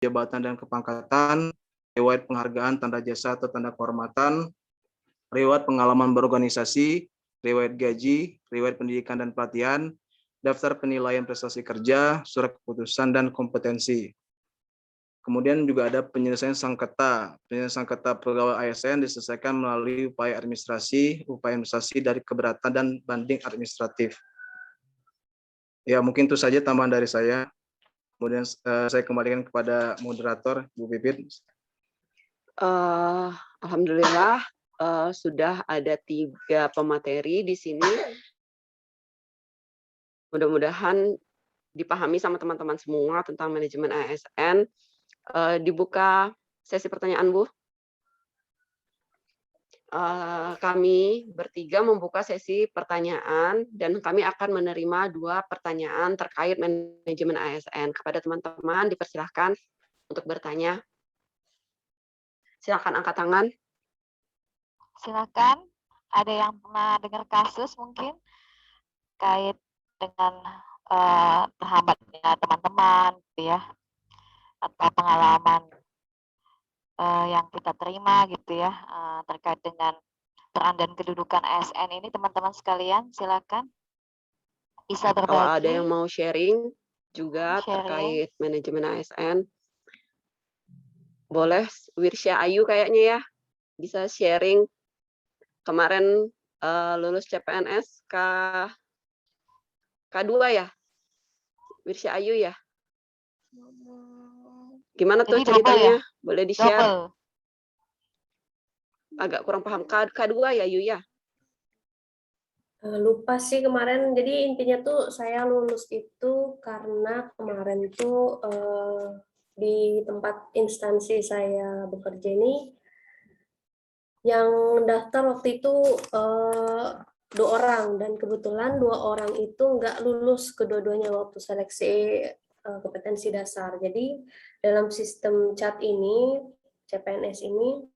jabatan dan kepangkatan, riwayat penghargaan, tanda jasa atau tanda kehormatan, riwayat pengalaman berorganisasi, riwayat gaji, riwayat pendidikan dan pelatihan, daftar penilaian prestasi kerja, surat keputusan, dan kompetensi. Kemudian juga ada penyelesaian sengketa. Penyelesaian sengketa pegawai ASN diselesaikan melalui upaya administrasi dari keberatan dan banding administratif. Ya, mungkin itu saja tambahan dari saya. Kemudian saya kembalikan kepada moderator, Bu Pipit. Alhamdulillah sudah ada 3 pemateri di sini. Mudah-mudahan dipahami sama teman-teman semua tentang manajemen ASN. Dibuka sesi pertanyaan, Bu. Kami bertiga membuka sesi pertanyaan dan kami akan menerima 2 pertanyaan terkait manajemen ASN. Kepada teman-teman dipersilahkan untuk bertanya. Silakan angkat tangan. Silakan. Ada yang pernah dengar kasus mungkin kait dengan terhambatnya teman-teman, gitu ya, atau pengalaman yang kita terima gitu ya terkait dengan peran dan kedudukan ASN ini, teman-teman sekalian silakan bisa berbagi. Kalau ada yang mau sharing juga terkait manajemen ASN, boleh. Wirsya Ayu kayaknya ya bisa sharing. Kemarin lulus CPNS K2 ya, Wirsya Ayu ya. Gimana tuh ceritanya? Ya? Boleh di-share? Agak kurang paham. K2 ya, Yu ya? Lupa sih kemarin. Jadi intinya tuh saya lulus itu karena kemarin tuh di tempat instansi saya bekerja ini yang daftar waktu itu 2 orang, dan kebetulan 2 orang itu nggak lulus kedua-duanya waktu seleksi kompetensi dasar. Jadi dalam sistem CAT ini, CPNS ini,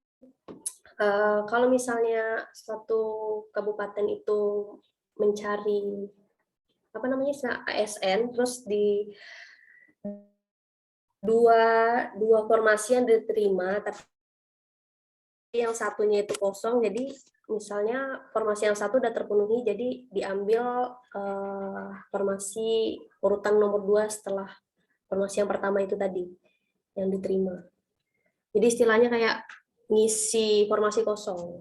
kalau misalnya satu kabupaten itu mencari ASN, terus di dua formasi yang diterima, tapi yang satunya itu kosong, jadi misalnya formasi yang satu udah terpenuhi, jadi diambil formasi urutan nomor 2 setelah formasi yang pertama itu tadi yang diterima. Jadi istilahnya kayak ngisi formasi kosong.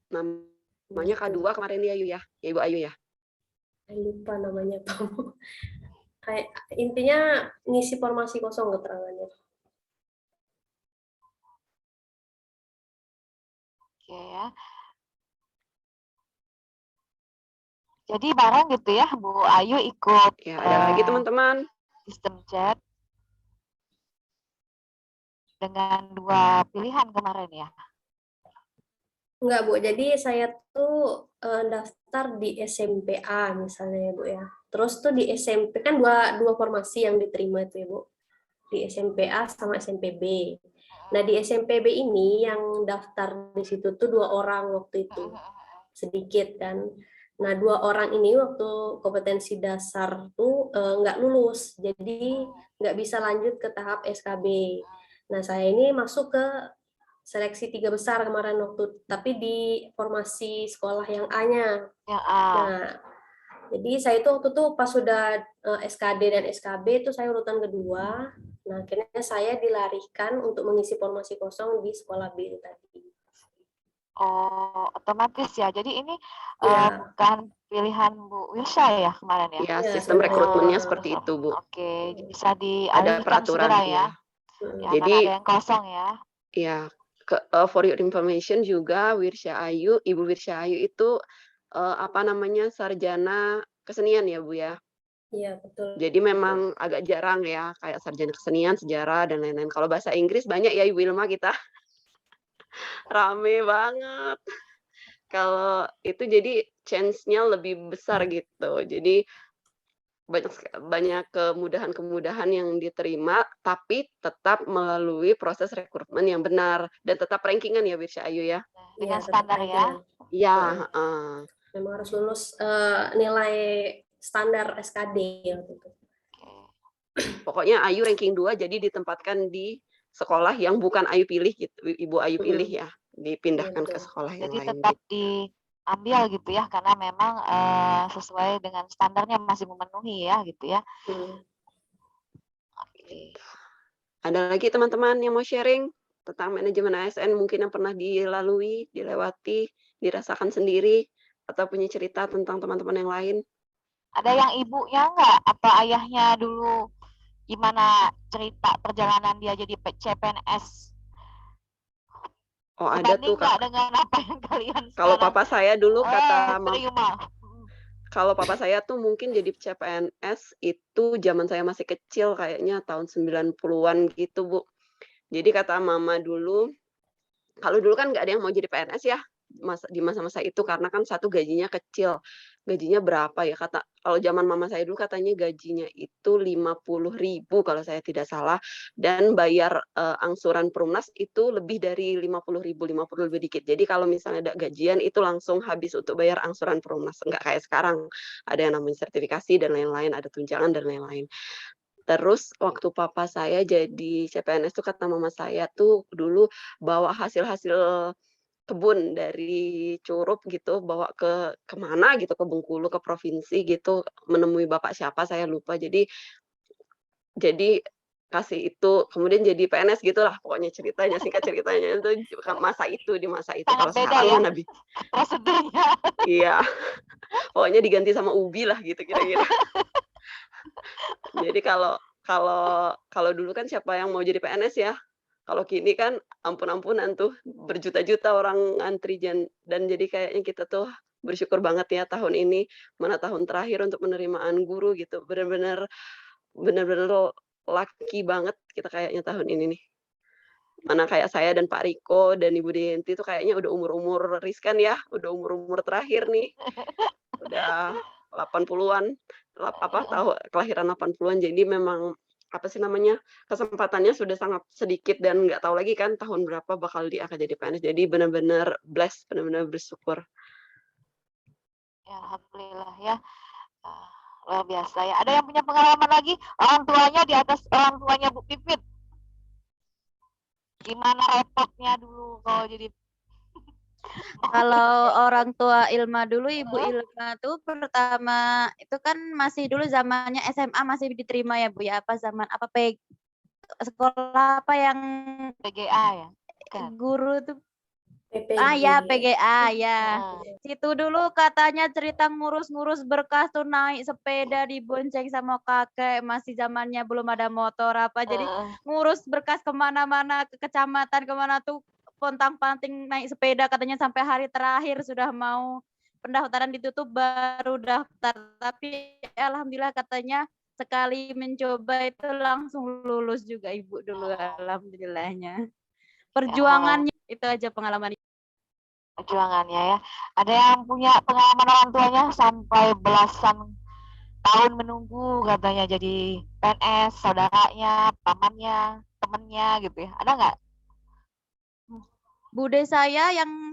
Namanya K2 kemarin ya, Ayu ya? Ya, Ibu Ayu ya? Saya lupa namanya, Pak. Kayak intinya ngisi formasi kosong keterangannya. Oke ya. Jadi bareng gitu ya, Bu Ayu ikut. Ya, ada lagi teman-teman. Sistem chat dengan 2 pilihan kemarin ya. Enggak, Bu. Jadi saya tuh daftar di SMPA misalnya ya, Bu ya. Terus tuh di SMP kan dua formasi yang diterima itu ya, Bu. Di SMPA sama SMPB. Nah, di SMPB ini yang daftar di situ tuh 2 orang waktu itu. Sedikit kan. Nah, 2 orang ini waktu kompetensi dasar tuh nggak lulus. Jadi nggak bisa lanjut ke tahap SKB. Nah, saya ini masuk ke seleksi 3 besar kemarin waktu, tapi di formasi sekolah yang A-nya. Yang A. Nah, jadi saya itu waktu itu pas sudah SKD dan SKB itu saya urutan kedua. Nah, akhirnya saya dilarikan untuk mengisi formasi kosong di sekolah B itu tadi. Oh, otomatis ya. Jadi ini bukan pilihan Bu Wirsya ya kemarin ya? Iya, sistem rekrutmennya seperti itu, Bu. Oke, bisa dialihkan ada peraturan segera ya. Jadi ada yang kosong ya. Iya, for your information juga Ibu Wirsya Ayu itu sarjana kesenian ya, Bu ya? Iya, betul. Jadi memang agak jarang ya, kayak sarjana kesenian, sejarah, dan lain-lain. Kalau bahasa Inggris banyak ya, Ibu Ilma kita. Rame banget. Kalau itu jadi chance-nya lebih besar gitu. Jadi banyak kemudahan-kemudahan yang diterima, tapi tetap melalui proses rekrutmen yang benar dan tetap rankingan ya, Wirsya Ayu ya? Dengan standar ya? Iya. Memang harus lulus nilai standar SKD gitu. Pokoknya Ayu ranking 2 jadi ditempatkan di sekolah yang bukan Ayu pilih gitu, Ibu Ayu pilih ya, Iya, dipindahkan ke betul. sekolah yang Jadi lain tetap gitu. diambil gitu ya, karena memang sesuai dengan standarnya masih memenuhi ya gitu ya. Hmm. Oke. Ada lagi teman-teman yang mau sharing tentang manajemen ASN mungkin yang pernah dilalui, dilewati, dirasakan sendiri, atau punya cerita tentang teman-teman yang lain? Ada yang ibunya enggak atau ayahnya dulu gimana cerita perjalanan dia jadi CPNS? Oh ada tuh Sebanding nggak Kak. dengan apa yang kalian Kalau sekarang papa saya dulu kata terima? kalau papa saya tuh mungkin jadi CPNS itu zaman saya masih kecil kayaknya tahun 90-an gitu, Bu. Jadi kata mama dulu, kalau dulu kan nggak ada yang mau jadi PNS ya, di masa-masa itu karena kan satu gajinya kecil. Gajinya berapa ya, kalau zaman mama saya dulu katanya gajinya itu 50.000 kalau saya tidak salah, dan bayar, angsuran Perumnas itu lebih dari 50.000, 50 lebih dikit. Jadi kalau misalnya ada gajian itu langsung habis untuk bayar angsuran Perumnas, nggak kayak sekarang, ada yang namanya sertifikasi dan lain-lain, ada tunjangan dan lain-lain. Terus waktu papa saya jadi CPNS tuh kata mama saya tuh dulu bawa hasil-hasil kebun dari Curup gitu, bawa ke mana gitu, ke Bengkulu, ke provinsi gitu, menemui bapak siapa saya lupa. Jadi kasih itu, kemudian jadi PNS gitulah pokoknya ceritanya, singkat ceritanya itu di masa itu. Sangat Kalau beda sekarang ya mana prosedurnya. iya, pokoknya diganti sama ubi lah gitu kira-kira. Jadi kalau kalau kalau dulu kan siapa yang mau jadi PNS ya, kalau kini kan ampun-ampunan tuh, berjuta-juta orang ngantri dan jadi kayaknya kita tuh bersyukur banget ya tahun ini, mana tahun terakhir untuk penerimaan guru gitu, bener-bener lucky banget kita kayaknya tahun ini nih. Mana kayak saya dan Pak Riko dan Ibu Dienti tuh kayaknya udah umur-umur riskan ya, udah umur-umur terakhir nih, udah 80-an, kelahiran 80-an, jadi memang, apa sih namanya, kesempatannya sudah sangat sedikit dan nggak tahu lagi kan tahun berapa bakal diangkat jadi PNS. Jadi benar-benar blessed, benar-benar bersyukur. Ya, alhamdulillah ya. Luar biasa ya. Ada yang punya pengalaman lagi? Orang tuanya di atas orang tuanya Bu Pipit. Gimana repotnya dulu kalau jadi Kalau orang tua Ilma dulu, Ibu Ilma tuh pertama itu kan masih dulu zamannya SMA masih diterima ya Bu ya, apa zaman apa sekolah apa yang PGA ya? Kan. guru tuh PPG. ya PGA ya. Heeh. Situ dulu katanya cerita ngurus-ngurus berkas tuh naik sepeda dibonceng sama kakek, masih zamannya belum ada motor apa, jadi ngurus berkas kemana-mana, ke kecamatan kemana tuh pontang-panting naik sepeda, katanya sampai hari terakhir sudah mau pendaftaran ditutup baru daftar. Tapi alhamdulillah katanya sekali mencoba itu langsung lulus juga Ibu dulu, alhamdulillahnya. Perjuangannya itu aja pengalaman. Perjuangannya ya. Ada yang punya pengalaman orang tuanya sampai belasan tahun menunggu katanya jadi PNS, saudaranya, pamannya, temennya gitu ya. Ada nggak? Bude saya yang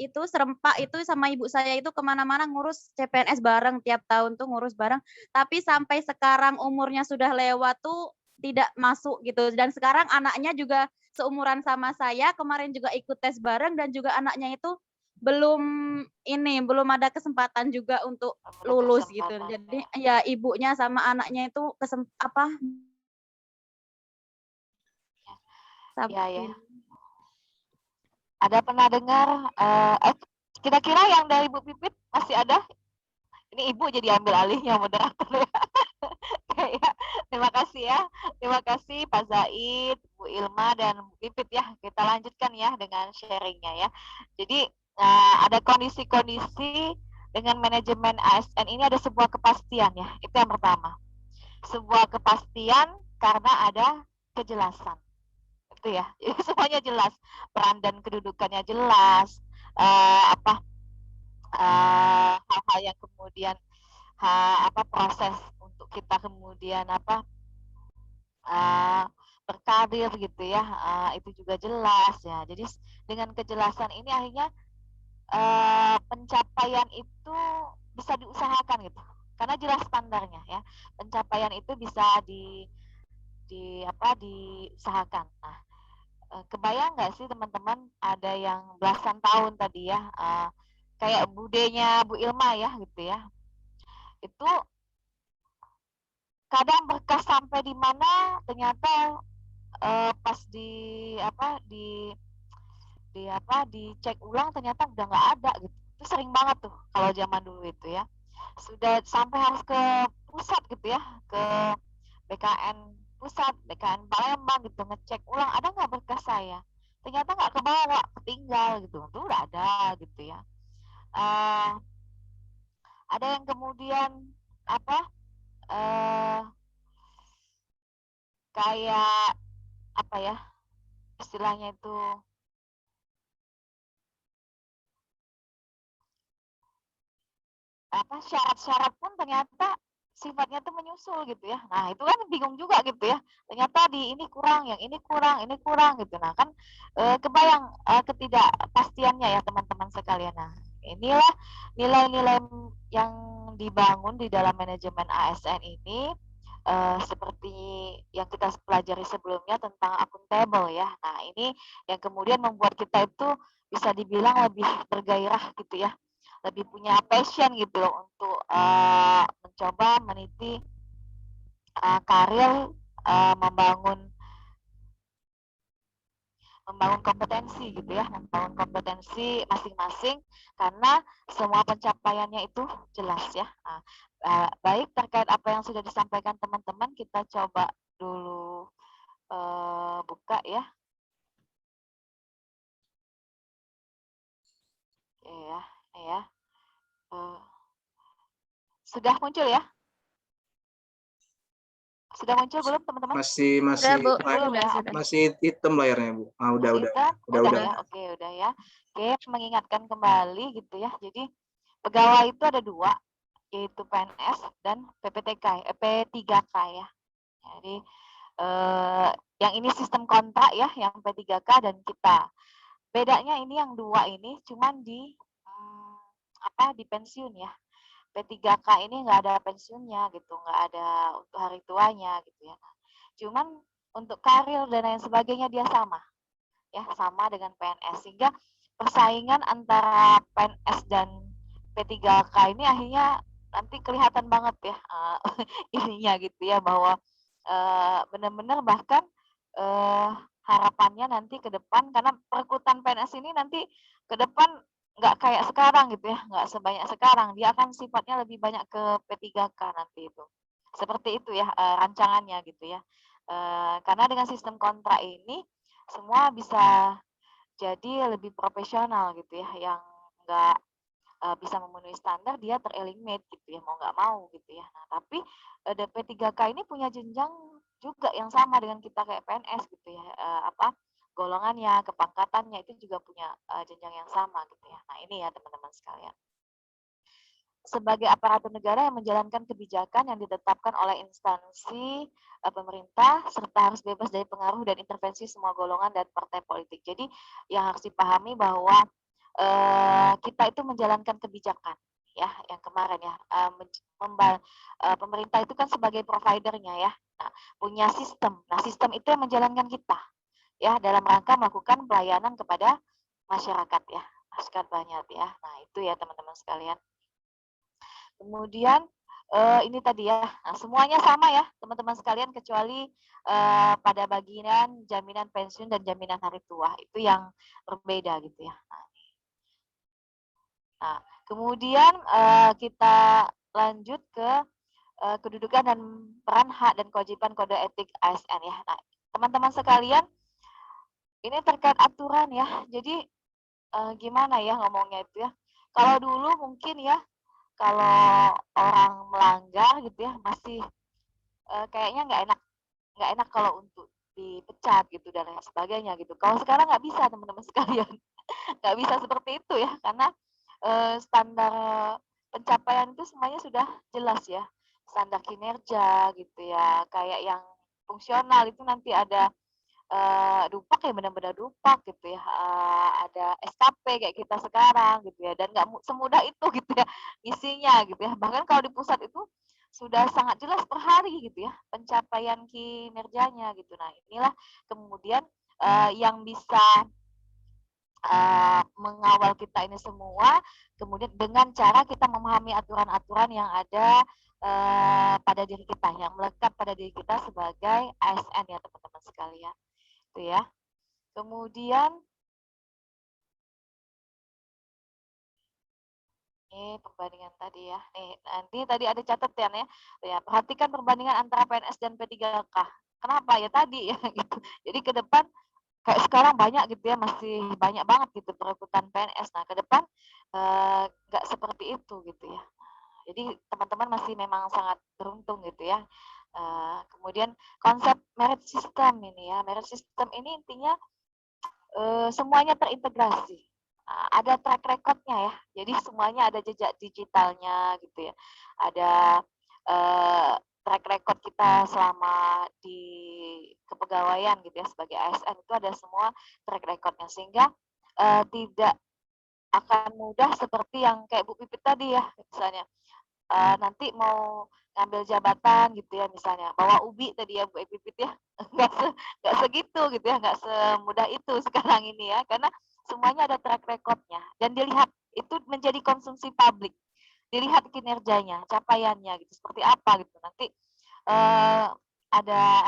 itu serempak itu sama ibu saya itu kemana-mana ngurus CPNS bareng, tiap tahun tuh ngurus bareng. Tapi sampai sekarang umurnya sudah lewat tuh tidak masuk gitu. Dan sekarang anaknya juga seumuran sama saya, kemarin juga ikut tes bareng dan juga anaknya itu belum ada kesempatan juga untuk lulus gitu. Jadi ya ibunya sama anaknya itu Ya. Ada pernah dengar kira-kira yang dari Bu Pipit masih ada? Ini Ibu jadi ambil alihnya moderator ya. Terima kasih ya. Terima kasih Pak Zaid, Bu Ilma dan Bu Pipit ya. Kita lanjutkan ya dengan sharingnya ya. Jadi ada kondisi-kondisi dengan manajemen ASN ini ada sebuah kepastian ya. Itu yang pertama. Sebuah kepastian karena ada kejelasan. Itu ya. Jadi semuanya jelas. Peran dan kedudukannya jelas. Hal-hal yang kemudian proses untuk kita kemudian berkarir gitu ya, itu juga jelas ya. Jadi dengan kejelasan ini akhirnya pencapaian itu bisa diusahakan gitu. karena jelas standarnya ya. Pencapaian itu bisa diusahakan. Nah, kebayang nggak sih teman-teman ada yang belasan tahun tadi ya, kayak budenya Bu Ilma ya gitu ya, itu kadang berkas sampai di mana ternyata pas dicek ulang ternyata udah nggak ada gitu. Itu sering banget tuh kalau zaman dulu itu ya. Sudah sampai harus ke pusat gitu ya, ke BKN pusat, BKN Palembang gitu, ngecek ulang ada nggak berkas saya. Ternyata nggak kebawa, ketinggal gitu. Itu udah ada gitu ya. Ada yang kemudian apa? Kayak apa ya? Istilahnya itu syarat-syarat pun ternyata sifatnya tuh menyusul gitu ya. Nah, itu kan bingung juga gitu ya. Ternyata di ini kurang, yang ini kurang gitu. Nah, kan kebayang ketidakpastiannya ya teman-teman sekalian. Nah, inilah nilai-nilai yang dibangun di dalam manajemen ASN ini seperti yang kita pelajari sebelumnya tentang akuntabel ya. Nah, ini yang kemudian membuat kita itu bisa dibilang lebih bergairah gitu ya, lebih punya passion gitu loh untuk mencoba meniti karir, membangun kompetensi gitu ya, membangun kompetensi masing-masing karena semua pencapaiannya itu jelas ya. Baik, terkait apa yang sudah disampaikan teman-teman, kita coba dulu buka ya. Ya. Sudah muncul ya? Sudah muncul belum teman-teman? Masih Belum ya? masih hitam layarnya, Bu. Udah. Ya. Oke, udah ya. Oke, mengingatkan kembali gitu ya. Jadi pegawai itu ada dua, yaitu PNS dan PPTK, P3K ya. Jadi yang ini sistem kontrak ya, yang P3K dan kita. Bedanya ini yang dua ini cuman di pensiun ya. P3K ini nggak ada pensiunnya gitu, nggak ada untuk hari tuanya gitu ya. Cuman untuk karir dan lain sebagainya dia sama ya, sama dengan PNS, sehingga persaingan antara PNS dan P3K ini akhirnya nanti kelihatan banget ya ininya gitu ya, bahwa benar-benar bahkan harapannya nanti ke depan, karena perekrutan PNS ini nanti ke depan nggak kayak sekarang gitu ya, nggak sebanyak sekarang, dia akan sifatnya lebih banyak ke P3K nanti itu. Seperti itu ya rancangannya gitu ya. Karena dengan sistem kontrak ini semua bisa jadi lebih profesional gitu ya, yang nggak bisa memenuhi standar dia tereliminate gitu ya, mau nggak mau gitu ya. Nah, tapi P3K ini punya jenjang juga yang sama dengan kita kayak PNS gitu ya, golongannya, kepangkatannya itu juga punya jenjang yang sama gitu ya. Nah, ini ya teman-teman sekalian. Sebagai aparatur negara yang menjalankan kebijakan yang ditetapkan oleh instansi pemerintah serta harus bebas dari pengaruh dan intervensi semua golongan dan partai politik. Jadi yang harus dipahami bahwa kita itu menjalankan kebijakan ya, yang kemarin ya, pemerintah itu kan sebagai providernya ya, nah, punya sistem. Nah, sistem itu yang menjalankan kita ya dalam rangka melakukan pelayanan kepada masyarakat ya, masyarakat banyak ya. Nah, itu ya teman-teman sekalian. Kemudian ini tadi ya, nah, semuanya sama ya teman-teman sekalian, kecuali pada bagian jaminan pensiun dan jaminan hari tua itu yang berbeda gitu ya. Nah, kemudian kita lanjut ke kedudukan dan peran, hak dan kewajiban kode etik ASN ya. Nah, teman-teman sekalian, ini terkait aturan ya. Jadi gimana ya ngomongnya itu ya? Kalau dulu mungkin ya, kalau orang melanggar gitu ya masih kayaknya nggak enak kalau untuk dipecat gitu dan lain sebagainya gitu. Kalau sekarang nggak bisa teman-teman sekalian, nggak bisa seperti itu ya, karena standar pencapaian itu semuanya sudah jelas ya, standar kinerja gitu ya, kayak yang fungsional itu nanti ada dupak ya benar-benar dupak gitu ya, ada SKP kayak kita sekarang gitu ya, dan nggak semudah itu gitu ya isinya gitu ya. Bahkan kalau di pusat itu sudah sangat jelas per hari gitu ya pencapaian kinerjanya gitu. Nah inilah kemudian yang bisa mengawal kita ini semua, kemudian dengan cara kita memahami aturan-aturan yang ada pada diri kita, yang melekat pada diri kita sebagai ASN ya teman-teman sekalian, itu ya. Kemudian ini perbandingan tadi ya. Nih, nanti tadi ada catatan ya. Ya, perhatikan perbandingan antara PNS dan P3K. Kenapa ya tadi ya gitu. Jadi ke depan kayak sekarang banyak gitu ya, masih banyak banget gitu perebutan PNS. Nah, ke depan nggak seperti itu gitu ya. Jadi teman-teman masih memang sangat beruntung gitu ya. Kemudian konsep merit system ini ya. Merit system ini intinya semuanya terintegrasi. Ada track recordnya ya. Jadi semuanya ada jejak digitalnya gitu ya. Ada track record kita selama di kepegawaian gitu ya sebagai ASN, itu ada semua track recordnya, sehingga tidak akan mudah seperti yang kayak Bu Pipit tadi ya, misalnya nanti mau ngambil jabatan gitu ya, misalnya bawa ubi tadi ya Bu Pipit ya, nggak segitu gitu ya, nggak semudah itu sekarang ini ya, karena semuanya ada track recordnya dan dilihat itu menjadi konsumsi publik, dilihat kinerjanya, capaiannya gitu seperti apa gitu. Nanti ada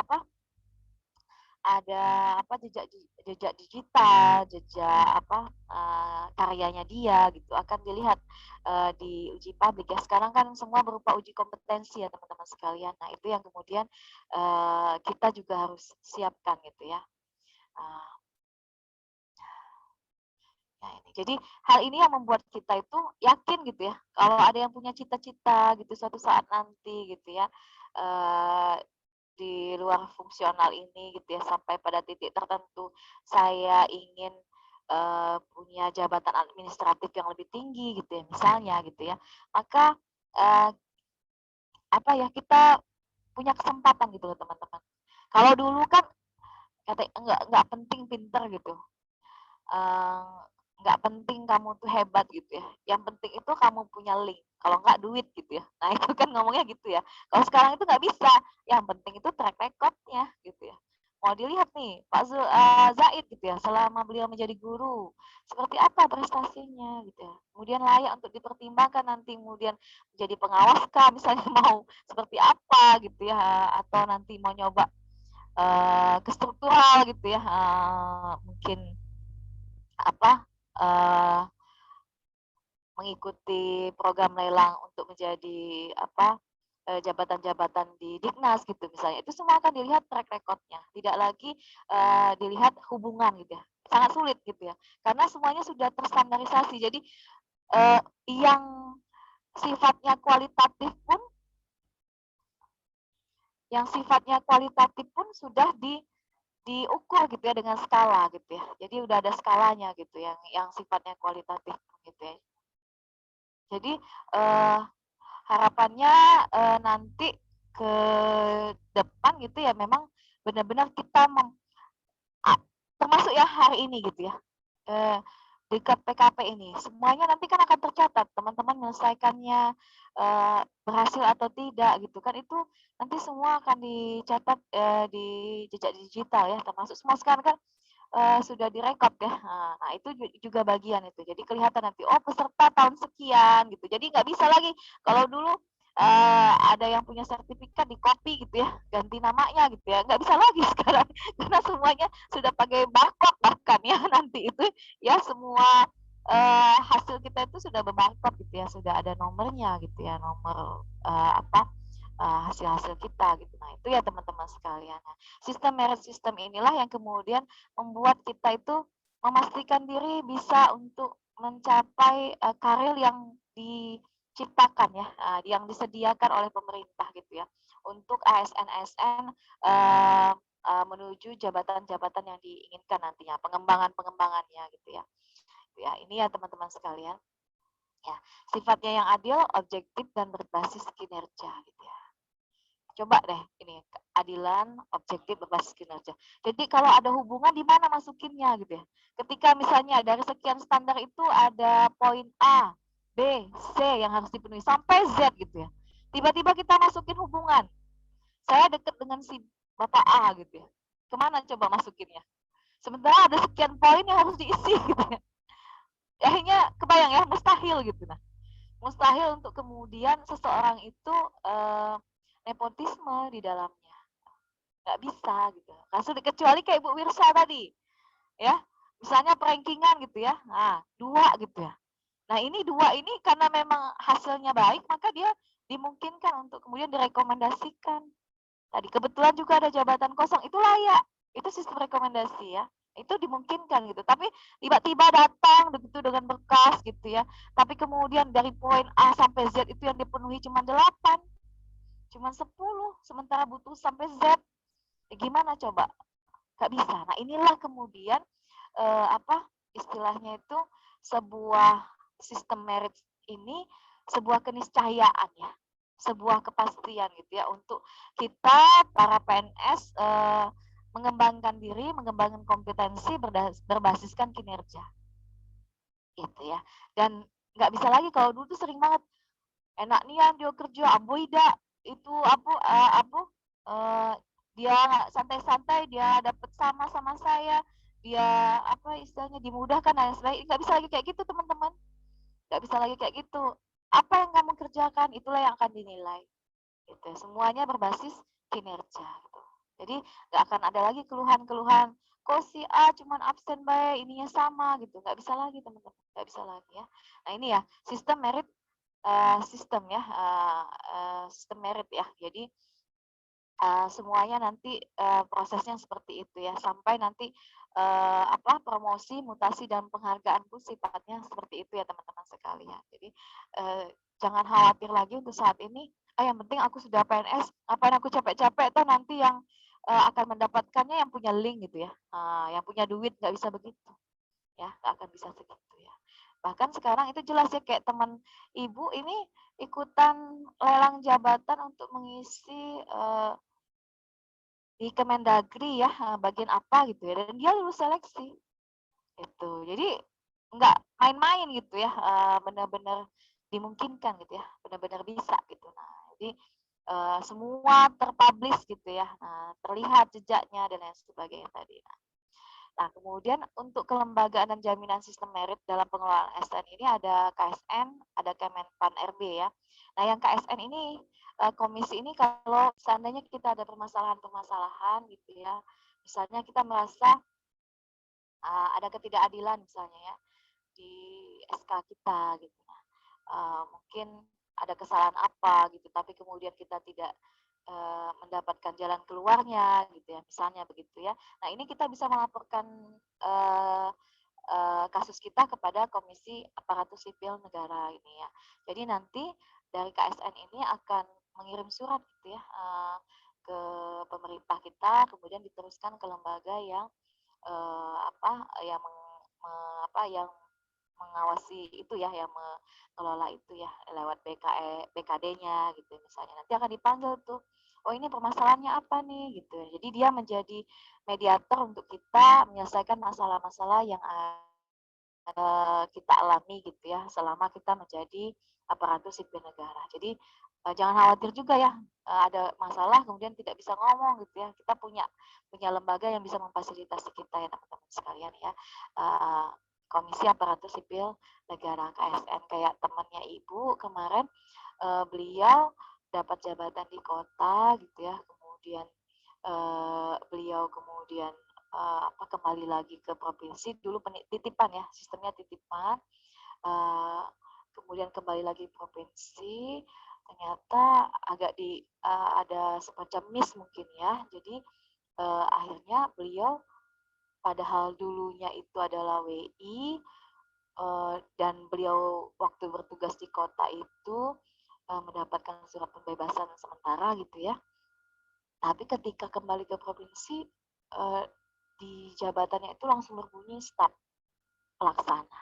jejak digital, jejak karyanya dia gitu akan dilihat di uji publik ya. Sekarang kan semua berupa uji kompetensi ya teman-teman sekalian. Nah itu yang kemudian kita juga harus siapkan gitu ya. Nah, ini. Jadi hal ini yang membuat kita itu yakin gitu ya, kalau ada yang punya cita-cita gitu suatu saat nanti gitu ya, di luar fungsional ini gitu ya, sampai pada titik tertentu saya ingin punya jabatan administratif yang lebih tinggi gitu ya, misalnya gitu ya, maka kita punya kesempatan gitu loh teman-teman. Kalau dulu kan kata nggak penting pinter gitu, nggak penting kamu tuh hebat gitu ya, yang penting itu kamu punya link, kalau nggak duit gitu ya. Nah itu kan ngomongnya gitu ya. Kalau sekarang itu nggak bisa, yang penting itu track recordnya gitu ya. Mau dilihat nih Pak Zaid gitu ya, selama beliau menjadi guru seperti apa prestasinya gitu ya, kemudian layak untuk dipertimbangkan nanti kemudian menjadi pengawas kah misalnya, mau seperti apa gitu ya, atau nanti mau nyoba ke struktural gitu ya, mungkin mengikuti program lelang untuk menjadi jabatan-jabatan di Dignas gitu misalnya, itu semua akan dilihat track recordnya, tidak lagi dilihat hubungan gitu ya, sangat sulit gitu ya, karena semuanya sudah terstandarisasi. Jadi yang sifatnya kualitatif pun sudah diukur gitu ya dengan skala gitu ya. Jadi udah ada skalanya gitu yang sifatnya kualitatif gitu ya. Jadi harapannya nanti ke depan gitu ya, memang benar-benar kita termasuk ya hari ini gitu ya, di PKP ini semuanya nanti kan akan tercatat, teman-teman menyelesaikannya berhasil atau tidak gitu kan, itu nanti semua akan dicatat di jejak digital ya, termasuk semua sekarang kan sudah direkod ya. Nah itu juga bagian itu. Jadi kelihatan nanti, oh peserta tahun sekian gitu. Jadi nggak bisa lagi kalau dulu ada yang punya sertifikat di copy gitu ya, ganti namanya gitu ya, nggak bisa lagi sekarang karena semuanya sudah pakai barcode bahkan ya, nanti itu ya semua hasil kita itu sudah berbarcode gitu ya, sudah ada nomornya gitu ya, nomor hasil-hasil kita gitu. Nah itu ya teman-teman sekalian. Nah, sistem merit system inilah yang kemudian membuat kita itu memastikan diri bisa untuk mencapai karir yang diciptakan ya, yang disediakan oleh pemerintah gitu ya, untuk ASN-ASN menuju jabatan-jabatan yang diinginkan nantinya, pengembangannya gitu ya. Ya, ini ya teman-teman sekalian. Ya, sifatnya yang adil, objektif dan berbasis kinerja gitu ya. Coba deh ini adilan, objektif, berbasis kinerja. Jadi kalau ada hubungan di mana masukinnya gitu ya. Ketika misalnya dari sekian standar itu ada poin A, B, C yang harus dipenuhi sampai Z gitu ya. Tiba-tiba kita masukin hubungan. Saya dekat dengan si Bapak A gitu ya. Kemana coba masukinnya? Sementara ada sekian poin yang harus diisi gitu ya. Akhirnya kebayang ya, mustahil gitu. Nah, mustahil untuk kemudian seseorang itu nepotisme di dalamnya. Nggak bisa gitu. Kecuali kayak Bu Wirsa tadi, ya. Misalnya perankingan gitu ya. Nah, 2 gitu ya. Nah, ini 2 ini karena memang hasilnya baik, maka dia dimungkinkan untuk kemudian direkomendasikan. Tadi kebetulan juga ada jabatan kosong, itu layak. Itu sistem rekomendasi ya. Itu dimungkinkan gitu. Tapi tiba-tiba datang begitu dengan berkas gitu ya. Tapi kemudian dari poin A sampai Z itu yang dipenuhi cuma 8. Cuma 10, sementara butuh sampai Z. Ya gimana coba? Gak bisa. Nah, inilah kemudian istilahnya itu sebuah sistem merit ini sebuah keniscayaan ya, sebuah kepastian gitu ya untuk kita para PNS mengembangkan diri, mengembangkan kompetensi berbasiskan kinerja gitu ya. Dan nggak bisa lagi kalau dulu tuh sering banget enak nian dia kerja amboida itu dia santai-santai dia dapat sama saya, dia istilahnya dimudahkan dan sebagainya. Nggak bisa lagi kayak gitu teman-teman, nggak bisa lagi kayak gitu. Apa yang kamu kerjakan itulah yang akan dinilai gitu. Semuanya berbasis kinerja gitu. Jadi nggak akan ada lagi keluhan-keluhan kok si A cuman absen baik ininya sama gitu, nggak bisa lagi teman-teman, nggak bisa lagi ya. Nah ini ya sistem merit sistem ya sistem merit ya. Jadi semuanya nanti prosesnya seperti itu ya, sampai nanti promosi, mutasi dan penghargaan pun sifatnya seperti itu ya teman-teman sekalian. Jadi jangan khawatir lagi untuk saat ini. Yang penting aku sudah PNS, ngapain aku capek-capek toh nanti yang akan mendapatkannya yang punya link gitu ya, yang punya duit, nggak bisa begitu ya, nggak akan bisa segitu ya. Bahkan sekarang itu jelas ya, kayak teman ibu ini ikutan lelang jabatan untuk mengisi di Kemendagri ya, bagian apa gitu ya, dan dia lulus seleksi gitu. Jadi nggak main-main gitu ya, benar-benar dimungkinkan gitu ya, benar-benar bisa gitu. Nah, jadi semua terpublish gitu ya, terlihat jejaknya dan lain sebagainya tadi. Nah, kemudian untuk kelembagaan dan jaminan sistem merit dalam pengelolaan SN ini ada KSN, ada Kemenpan RB ya. Nah, yang KSN ini, komisi ini kalau seandainya kita ada permasalahan-permasalahan gitu ya, misalnya kita merasa ada ketidakadilan misalnya ya, di SK kita gitu. Mungkin ada kesalahan apa gitu, tapi kemudian kita tidak mendapatkan jalan keluarnya gitu ya, misalnya begitu ya. Nah, ini kita bisa melaporkan kasus kita kepada Komisi Aparatur Sipil Negara ini ya. Jadi nanti dari KSN ini akan mengirim surat gitu ya ke pemerintah kita, kemudian diteruskan ke lembaga yang yang mengawasi itu ya, yang mengelola itu ya lewat BKD-nya gitu misalnya. Nanti akan dipanggil tuh, oh ini permasalahannya apa nih gitu. Jadi dia menjadi mediator untuk kita menyelesaikan masalah-masalah yang kita alami gitu ya selama kita menjadi aparatur sipil negara. Jadi jangan khawatir juga ya, ada masalah kemudian tidak bisa ngomong gitu ya. Kita punya lembaga yang bisa memfasilitasi kita ya teman-teman sekalian ya. Komisi Aparatur Sipil Negara KSN, kayak temannya Ibu kemarin, beliau dapat jabatan di kota gitu ya, kemudian beliau kemudian kembali lagi ke provinsi, dulu titipan ya, sistemnya titipan, kemudian kembali lagi provinsi, ternyata agak ada semacam miss mungkin ya, jadi akhirnya beliau padahal dulunya itu adalah WI dan beliau waktu bertugas di kota itu mendapatkan surat pembebasan sementara gitu ya. Tapi ketika kembali ke provinsi di jabatannya itu langsung berbunyi staf pelaksana.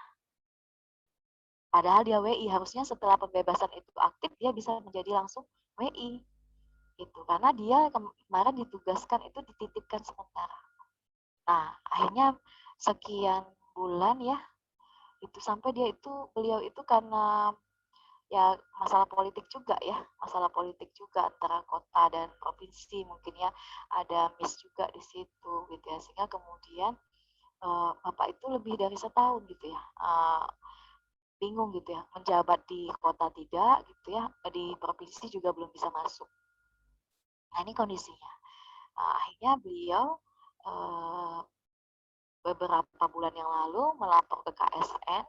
Padahal dia WI, harusnya setelah pembebasan itu aktif dia bisa menjadi langsung WI. gitu, karena dia kemarin ditugaskan itu dititipkan sementara. Nah, akhirnya sekian bulan ya, itu sampai beliau itu karena ya masalah politik juga ya, masalah politik juga antara kota dan provinsi mungkin ya, ada miss juga di situ gitu ya, sehingga kemudian Bapak itu lebih dari setahun gitu ya, bingung gitu ya, menjabat di kota tidak gitu ya, di provinsi juga belum bisa masuk. Nah ini kondisinya. Akhirnya beliau beberapa bulan yang lalu melapor ke KSN,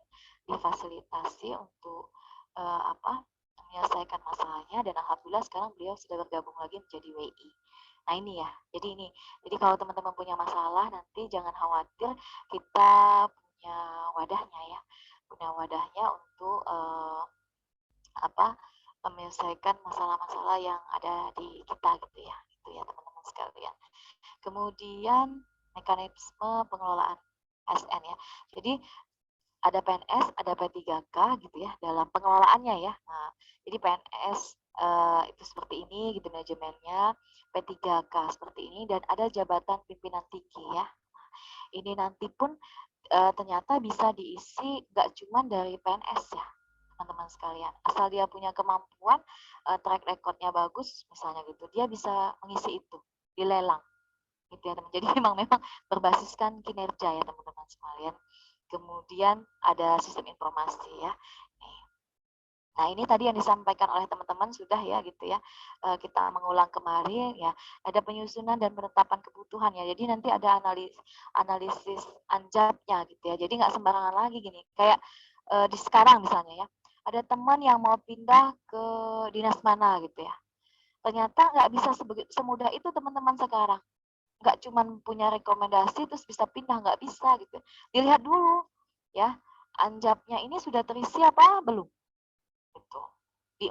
difasilitasi untuk menyelesaikan masalahnya, dan alhamdulillah sekarang beliau sudah bergabung lagi menjadi WI. Nah ini ya, jadi kalau teman-teman punya masalah nanti jangan khawatir, kita punya wadahnya ya, untuk menyelesaikan masalah-masalah yang ada di kita gitu ya teman-teman sekalian. Kemudian mekanisme pengelolaan ASN ya. Jadi ada PNS, ada P3K gitu ya dalam pengelolaannya ya. Nah, jadi PNS itu seperti ini gitu manajemennya, P3K seperti ini, dan ada jabatan pimpinan tinggi ya. Ini nanti pun ternyata bisa diisi nggak cuma dari PNS ya teman-teman sekalian. Asal dia punya kemampuan, track recordnya bagus misalnya gitu, dia bisa mengisi itu, dilelang gitu ya teman. Jadi memang berbasiskan kinerja ya teman-teman sekalian. Kemudian ada sistem informasi ya. Nah ini tadi yang disampaikan oleh teman-teman sudah ya gitu ya. Kita mengulang kemarin ya, ada penyusunan dan penetapan kebutuhan ya. Jadi nanti ada analisis anjabnya gitu ya. Jadi nggak sembarangan lagi gini. Kayak di sekarang misalnya ya, ada teman yang mau pindah ke dinas mana gitu ya. Ternyata nggak bisa semudah itu teman-teman sekarang. Nggak cuma punya rekomendasi terus bisa pindah, nggak bisa gitu. Dilihat dulu ya, anjabnya ini sudah terisi apa belum gitu,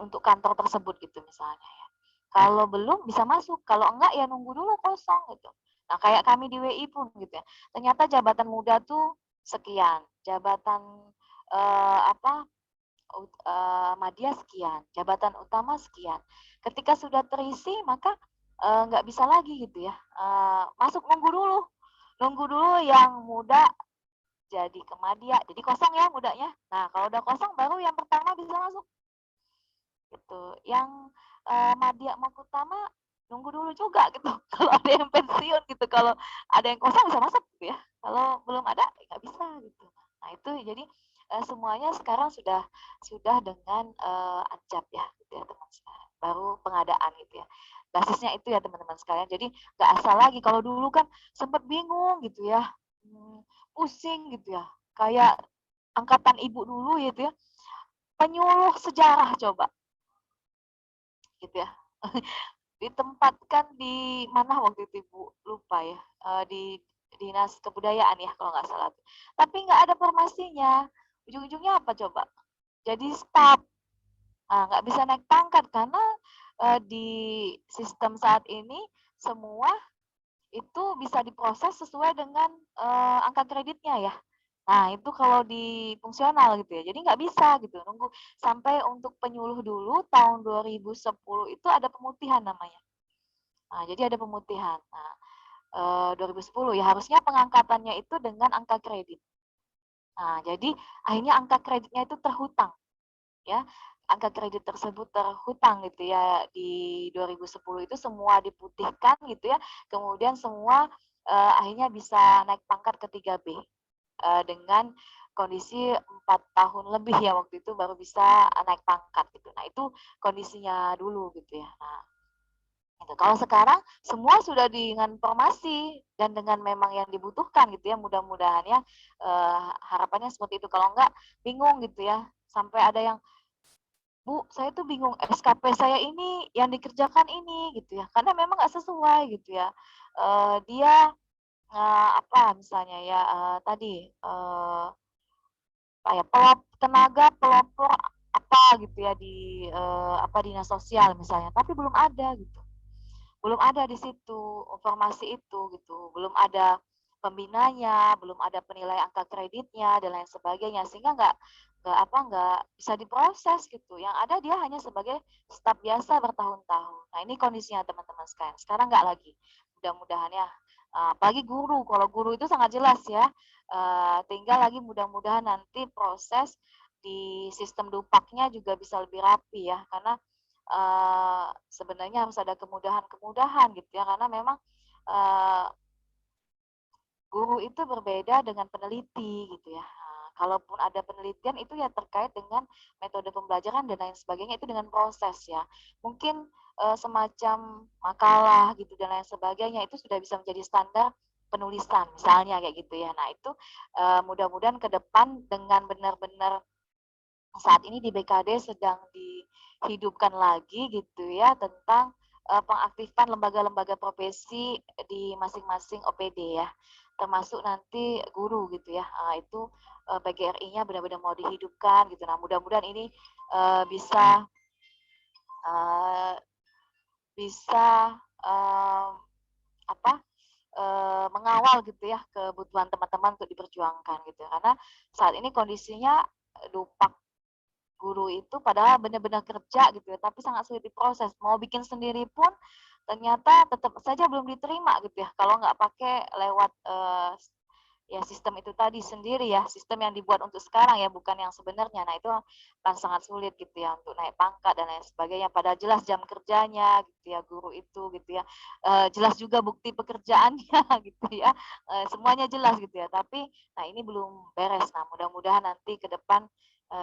untuk kantor tersebut gitu misalnya ya. Kalau belum bisa masuk, kalau enggak ya nunggu dulu kosong gitu. Nah kayak kami di WI pun gitu ya, ternyata jabatan muda tuh sekian, jabatan madya sekian, jabatan utama sekian. Ketika sudah terisi maka nggak bisa lagi gitu ya, masuk nunggu dulu yang muda jadi ke madya, jadi kosong ya mudanya. Nah kalau udah kosong baru yang pertama bisa masuk gitu. Yang madya mau ke utama nunggu dulu juga gitu. Kalau ada yang pensiun gitu, kalau ada yang kosong bisa masuk gitu ya. Kalau belum ada nggak bisa gitu. Nah itu jadi semuanya sekarang sudah dengan anjab ya gitu ya teman sekalian. Baru pengadaan gitu ya. Basisnya itu ya teman-teman sekalian. Jadi nggak asal lagi. Kalau dulu kan sempat bingung gitu ya, pusing gitu ya. Kayak angkatan ibu dulu gitu ya. Penyuluh sejarah coba gitu ya. Ditempatkan di mana waktu itu Ibu, lupa ya, di dinas kebudayaan ya kalau nggak salah. Tapi nggak ada formasinya, ujung-ujungnya apa coba, jadi staf. Nggak bisa naik pangkat karena di sistem saat ini semua itu bisa diproses sesuai dengan angka kreditnya ya. Nah, itu kalau di fungsional gitu ya. Jadi nggak bisa gitu, nunggu sampai untuk penyuluh dulu tahun 2010 itu ada pemutihan namanya. Nah, jadi ada pemutihan. Nah, 2010 ya harusnya pengangkatannya itu dengan angka kredit. Nah, jadi akhirnya angka kreditnya itu terhutang ya. Angka kredit tersebut terhutang gitu ya, di 2010 itu semua diputihkan gitu ya. Kemudian semua akhirnya bisa naik pangkat ke 3B. Dengan kondisi 4 tahun lebih ya waktu itu baru bisa naik pangkat gitu. Nah itu kondisinya dulu gitu ya. Nah gitu. Kalau sekarang semua sudah dengan formasi dan dengan memang yang dibutuhkan gitu ya, mudah-mudahan ya harapannya seperti itu. Kalau enggak bingung gitu ya, sampai ada yang Bu, saya tuh bingung SKP saya ini yang dikerjakan ini gitu ya, karena memang nggak sesuai gitu ya. Dia misalnya ya tadi tenaga pelopor apa gitu ya di dinas sosial misalnya, tapi belum ada gitu, belum ada di situ informasi itu gitu, belum ada pembinanya, belum ada penilai angka kreditnya dan lain sebagainya, sehingga nggak bisa diproses gitu. Yang ada dia hanya sebagai staf biasa bertahun-tahun. Nah ini kondisinya teman-teman sekalian. Sekarang nggak lagi. Mudah-mudahan ya. Apalagi guru. Kalau guru itu sangat jelas ya. Tinggal lagi mudah-mudahan nanti proses di sistem dupaknya juga bisa lebih rapi ya. Karena sebenarnya harus ada kemudahan-kemudahan gitu ya. Karena memang guru itu berbeda dengan peneliti gitu ya. Kalaupun ada penelitian itu ya terkait dengan metode pembelajaran dan lain sebagainya itu dengan proses ya. Mungkin semacam makalah gitu dan lain sebagainya itu sudah bisa menjadi standar penulisan misalnya kayak gitu ya. Nah itu mudah-mudahan ke depan dengan benar-benar saat ini di BKD sedang dihidupkan lagi gitu ya tentang pengaktifan lembaga-lembaga profesi di masing-masing OPD ya, termasuk nanti guru gitu ya. Itu PGRI-nya benar-benar mau dihidupkan gitu. Nah mudah-mudahan ini bisa mengawal gitu ya kebutuhan teman-teman untuk diperjuangkan gitu. Karena saat ini kondisinya dupak guru itu padahal benar-benar kerja gitu ya, tapi sangat sulit diproses. Mau bikin sendiri pun ternyata tetap saja belum diterima gitu ya. Kalau nggak pakai lewat ya sistem itu tadi sendiri ya, sistem yang dibuat untuk sekarang ya, bukan yang sebenarnya. Nah itu kan sangat sulit gitu ya untuk naik pangkat dan lain sebagainya. Padahal jelas jam kerjanya gitu ya guru itu gitu ya, jelas juga bukti pekerjaannya gitu ya, semuanya jelas gitu ya. Tapi nah ini belum beres. Nah mudah-mudahan nanti ke depan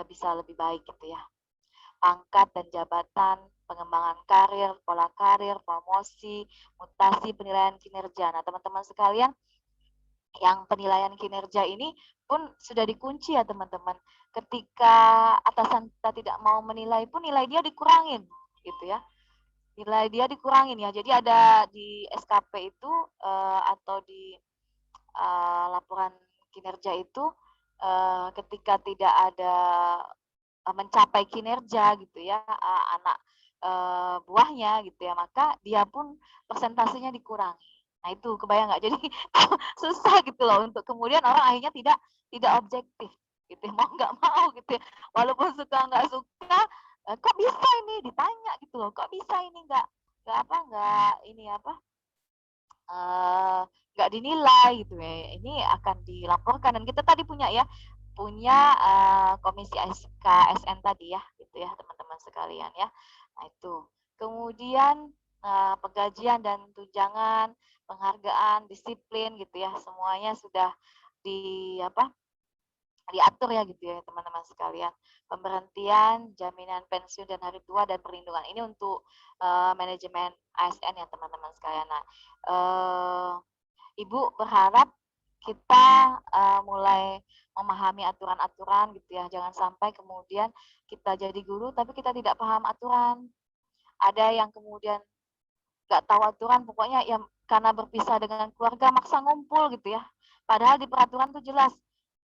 bisa lebih baik gitu ya. Pangkat dan jabatan, pengembangan karir, pola karir, promosi, mutasi, penilaian kinerja. Nah teman-teman sekalian, yang penilaian kinerja ini pun sudah dikunci ya teman-teman. Ketika atasan kita tidak mau menilai pun nilai dia dikurangin gitu ya. Nilai dia dikurangin ya. Jadi ada di SKP itu atau di laporan kinerja itu ketika tidak ada mencapai kinerja gitu ya anak buahnya gitu ya, maka dia pun persentasenya dikurangi. Nah itu kebayang nggak? Jadi susah gitu loh untuk kemudian orang akhirnya tidak objektif gitu ya, mau nggak mau gitu ya, walaupun suka nggak suka kok bisa ini ditanya gitu loh, kok bisa ini nggak ini apa nggak dinilai gitu ya, ini akan dilaporkan. Dan kita tadi punya komisi KSN tadi ya gitu ya teman-teman sekalian ya. Nah itu kemudian penggajian dan tunjangan, penghargaan, disiplin gitu ya, semuanya sudah diatur ya gitu ya teman-teman sekalian. Pemberhentian, jaminan pensiun dan hari tua dan perlindungan ini untuk manajemen ASN ya teman-teman sekalian. Nah Ibu berharap kita mulai memahami aturan-aturan gitu ya. Jangan sampai kemudian kita jadi guru tapi kita tidak paham aturan. Ada yang kemudian nggak tahu aturan, pokoknya ya karena berpisah dengan keluarga maksa ngumpul gitu ya. Padahal di peraturan tuh jelas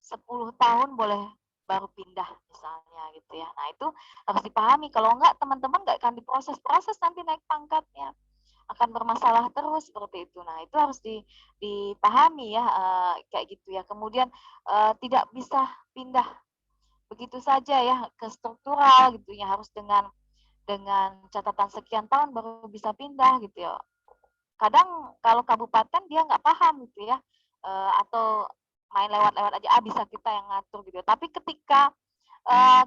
10 tahun boleh baru pindah misalnya gitu ya. Nah itu harus dipahami. Kalau enggak teman-teman nggak akan diproses-proses nanti naik pangkatnya, akan bermasalah terus seperti itu. Nah itu harus dipahami ya kayak gitu ya. Kemudian tidak bisa pindah begitu saja ya ke struktural gitu ya, harus dengan catatan sekian tahun baru bisa pindah gitu ya. Kadang kalau kabupaten dia nggak paham gitu ya, atau main lewat-lewat aja, bisa kita yang ngatur gitu. Tapi ketika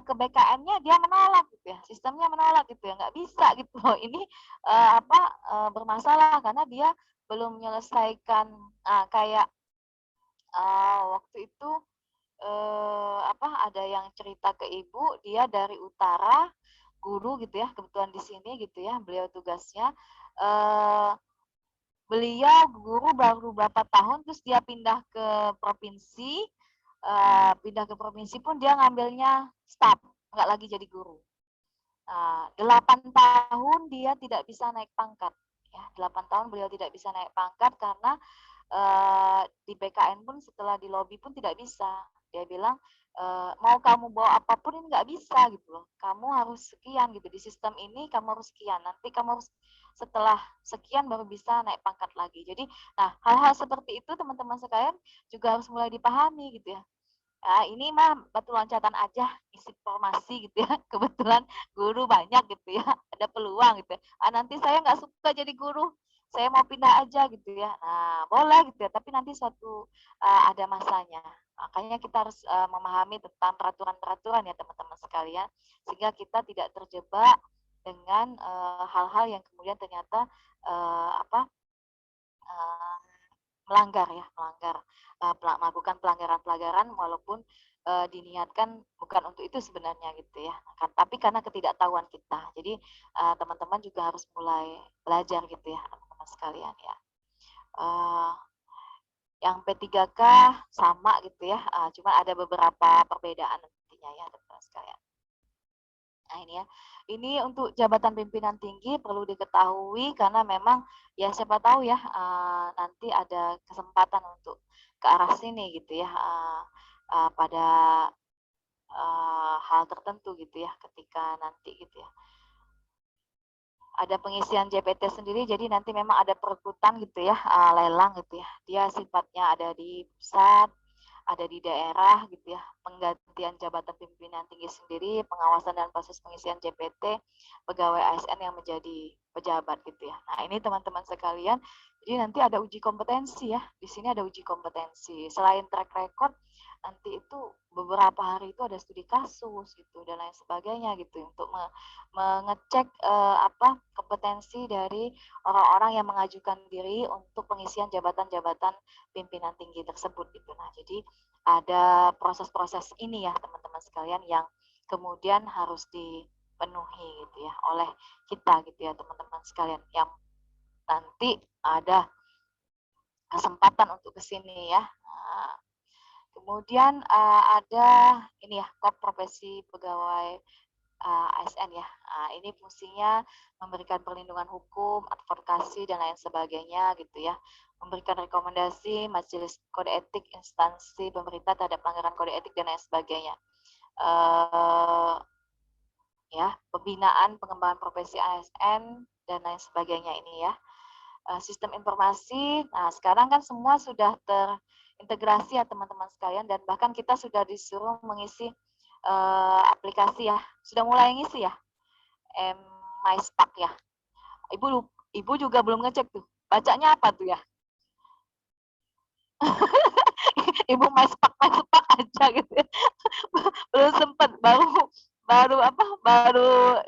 ke BKN-nya dia menolak gitu ya, sistemnya menolak gitu ya, nggak bisa gitu loh. Ini bermasalah karena dia belum menyelesaikan kayak waktu itu ada yang cerita ke ibu, dia dari utara guru gitu ya, kebetulan di sini gitu ya, beliau tugasnya beliau guru baru berapa tahun terus dia pindah ke provinsi, pun dia ngambilnya staff, nggak lagi jadi guru. 8 tahun dia tidak bisa naik pangkat ya, 8 tahun beliau tidak bisa naik pangkat karena di BKN pun setelah di lobby pun tidak bisa. Dia bilang mau kamu bawa apapun ini nggak bisa gitu loh, kamu harus sekian gitu di sistem ini, kamu harus sekian, nanti kamu harus setelah sekian baru bisa naik pangkat lagi. Jadi nah hal-hal seperti itu teman-teman sekalian juga harus mulai dipahami gitu ya. Ini mah batu loncatan aja, isi informasi gitu ya. Kebetulan guru banyak gitu ya, ada peluang gitu. Nanti saya nggak suka jadi guru, saya mau pindah aja gitu ya. Nah, boleh gitu ya, tapi nanti suatu ada masanya. Makanya kita harus memahami tentang peraturan-peraturan ya teman-teman sekalian, sehingga kita tidak terjebak dengan hal-hal yang kemudian ternyata apa melanggar ya, melakukan pelanggaran-pelanggaran walaupun diniatkan bukan untuk itu sebenarnya gitu ya. Tapi karena ketidaktahuan kita. Jadi teman-teman juga harus mulai belajar gitu ya, teman-teman sekalian ya. Yang P3K sama gitu ya, cuma ada beberapa perbedaan nantinya ya teman-teman sekalian. Nah ini ya, ini untuk jabatan pimpinan tinggi perlu diketahui karena memang ya siapa tahu ya nanti ada kesempatan untuk ke arah sini gitu ya pada hal tertentu gitu ya ketika nanti gitu ya. Ada pengisian JPT sendiri, jadi nanti memang ada perekrutan gitu ya, lelang gitu ya. Dia sifatnya ada di pusat, ada di daerah gitu ya, penggantian jabatan pimpinan tinggi sendiri, pengawasan dan proses pengisian JPT, pegawai ASN yang menjadi pejabat gitu ya. Nah ini teman-teman sekalian, jadi nanti ada uji kompetensi ya, di sini ada uji kompetensi. Selain track record, nanti itu beberapa hari itu ada studi kasus gitu dan lain sebagainya gitu untuk mengecek kompetensi dari orang-orang yang mengajukan diri untuk pengisian jabatan-jabatan pimpinan tinggi tersebut gitu. Nah, jadi ada proses-proses ini ya teman-teman sekalian yang kemudian harus dipenuhi gitu ya oleh kita gitu ya teman-teman sekalian yang nanti ada kesempatan untuk kesini ya. Nah, kemudian ada ini ya kop profesi pegawai ASN ya. Ini fungsinya memberikan perlindungan hukum, advokasi dan lain sebagainya gitu ya. Memberikan rekomendasi majelis kode etik instansi pemerintah terhadap pelanggaran kode etik dan lain sebagainya. Ya, pembinaan pengembangan profesi ASN dan lain sebagainya ini ya. Sistem informasi. Nah, sekarang kan semua sudah terintegrasi ya teman-teman sekalian dan bahkan kita sudah disuruh mengisi aplikasi ya. Sudah mulai ngisi ya. MySpark ya. Ibu juga belum ngecek tuh. Bacanya apa tuh ya? Ibu MySpark aja gitu ya. Belum sempat baru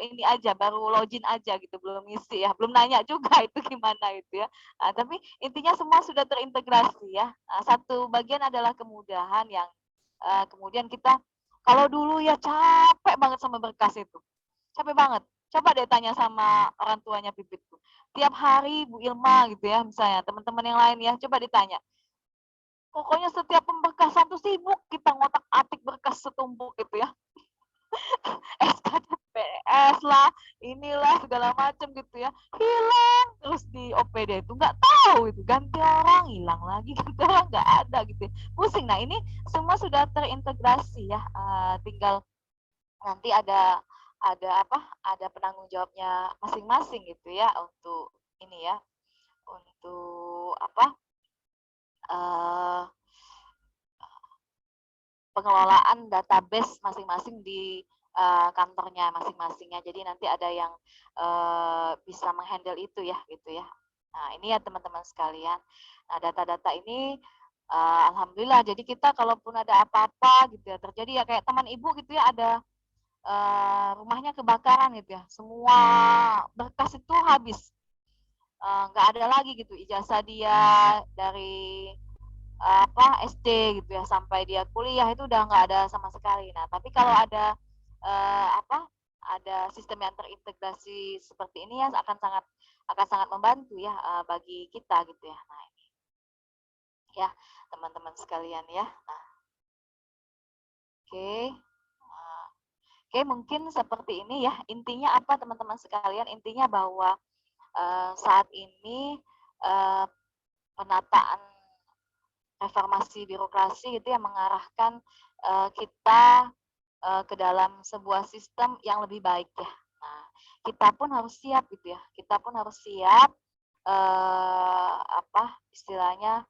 ini aja baru login aja gitu belum ngisi ya belum nanya juga itu gimana itu ya tapi intinya semua sudah terintegrasi ya satu bagian adalah kemudahan yang kemudian kita kalau dulu ya capek banget sama berkas itu capek banget coba deh tanya sama orang tuanya Pipit tuh tiap hari Bu Ilma gitu ya misalnya teman-teman yang lain ya coba ditanya pokoknya setiap pemberkasan tuh sibuk kita ngotak-atik berkas setumpuk gitu ya SKTPS lah, inilah segala macam gitu ya, hilang terus di OPD itu nggak tahu itu ganti orang hilang lagi ganti orang nggak ada gitu, pusing. Nah ini semua sudah terintegrasi ya, tinggal nanti ada penanggung jawabnya masing-masing gitu ya untuk ini ya, untuk pengelolaan database masing-masing di kantornya masing-masingnya. Jadi nanti ada yang bisa menghandle itu ya gitu ya. Nah ini ya teman-teman sekalian. Nah data-data ini alhamdulillah. Jadi kita kalaupun ada apa-apa gitu ya terjadi ya kayak teman ibu gitu ya ada rumahnya kebakaran gitu ya. Semua berkas itu habis. Nggak ada lagi gitu ijazah dia dari SD gitu ya sampai dia kuliah itu udah nggak ada sama sekali. Nah tapi kalau ada ada sistem yang terintegrasi seperti ini ya akan sangat membantu ya bagi kita gitu ya. Nah ini ya teman-teman sekalian ya. Nah, oke mungkin seperti ini ya intinya apa teman-teman sekalian intinya bahwa saat ini penataan reformasi birokrasi itu yang mengarahkan kita ke dalam sebuah sistem yang lebih baik ya. Nah, kita pun harus siap gitu ya. Kita pun harus siap istilahnya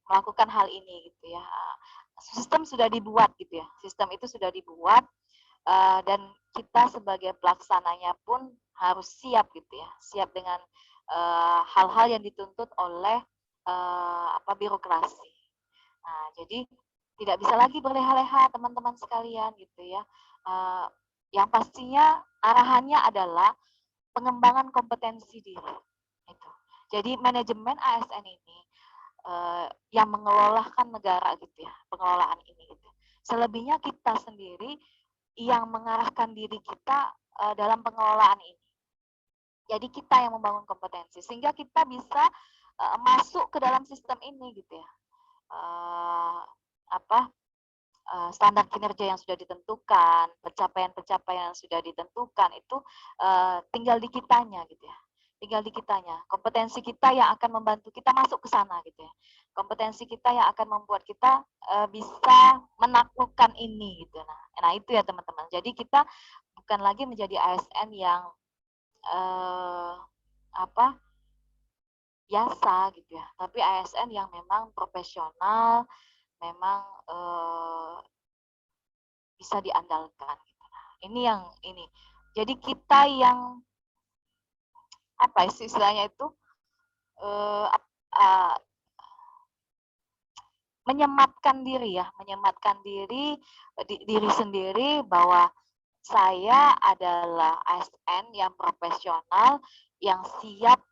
melakukan hal ini gitu ya. sistem sudah dibuat gitu ya. Sistem itu sudah dibuat dan kita sebagai pelaksananya pun harus siap gitu ya. Siap dengan hal-hal yang dituntut oleh birokrasi. Nah, jadi tidak bisa lagi berleha-leha teman-teman sekalian gitu ya. Yang pastinya arahannya adalah pengembangan kompetensi diri. Itu. Jadi manajemen ASN ini yang mengelolakan negara gitu ya, pengelolaan ini gitu. Selebihnya kita sendiri yang mengarahkan diri kita dalam pengelolaan ini. Jadi kita yang membangun kompetensi sehingga kita bisa masuk ke dalam sistem ini gitu ya. Standar kinerja yang sudah ditentukan, pencapaian-pencapaian yang sudah ditentukan itu tinggal di kitanya gitu ya. Tinggal di kitanya. Kompetensi kita yang akan membantu kita masuk ke sana gitu ya. Kompetensi kita yang akan membuat kita bisa menaklukkan ini gitu. Nah itu ya teman-teman. Jadi kita bukan lagi menjadi ASN yang biasa gitu ya, tapi ASN yang memang profesional, memang bisa diandalkan gitu. Ini yang ini. Jadi kita yang istilahnya itu menyematkan diri ya, menyematkan diri sendiri bahwa saya adalah ASN yang profesional yang siap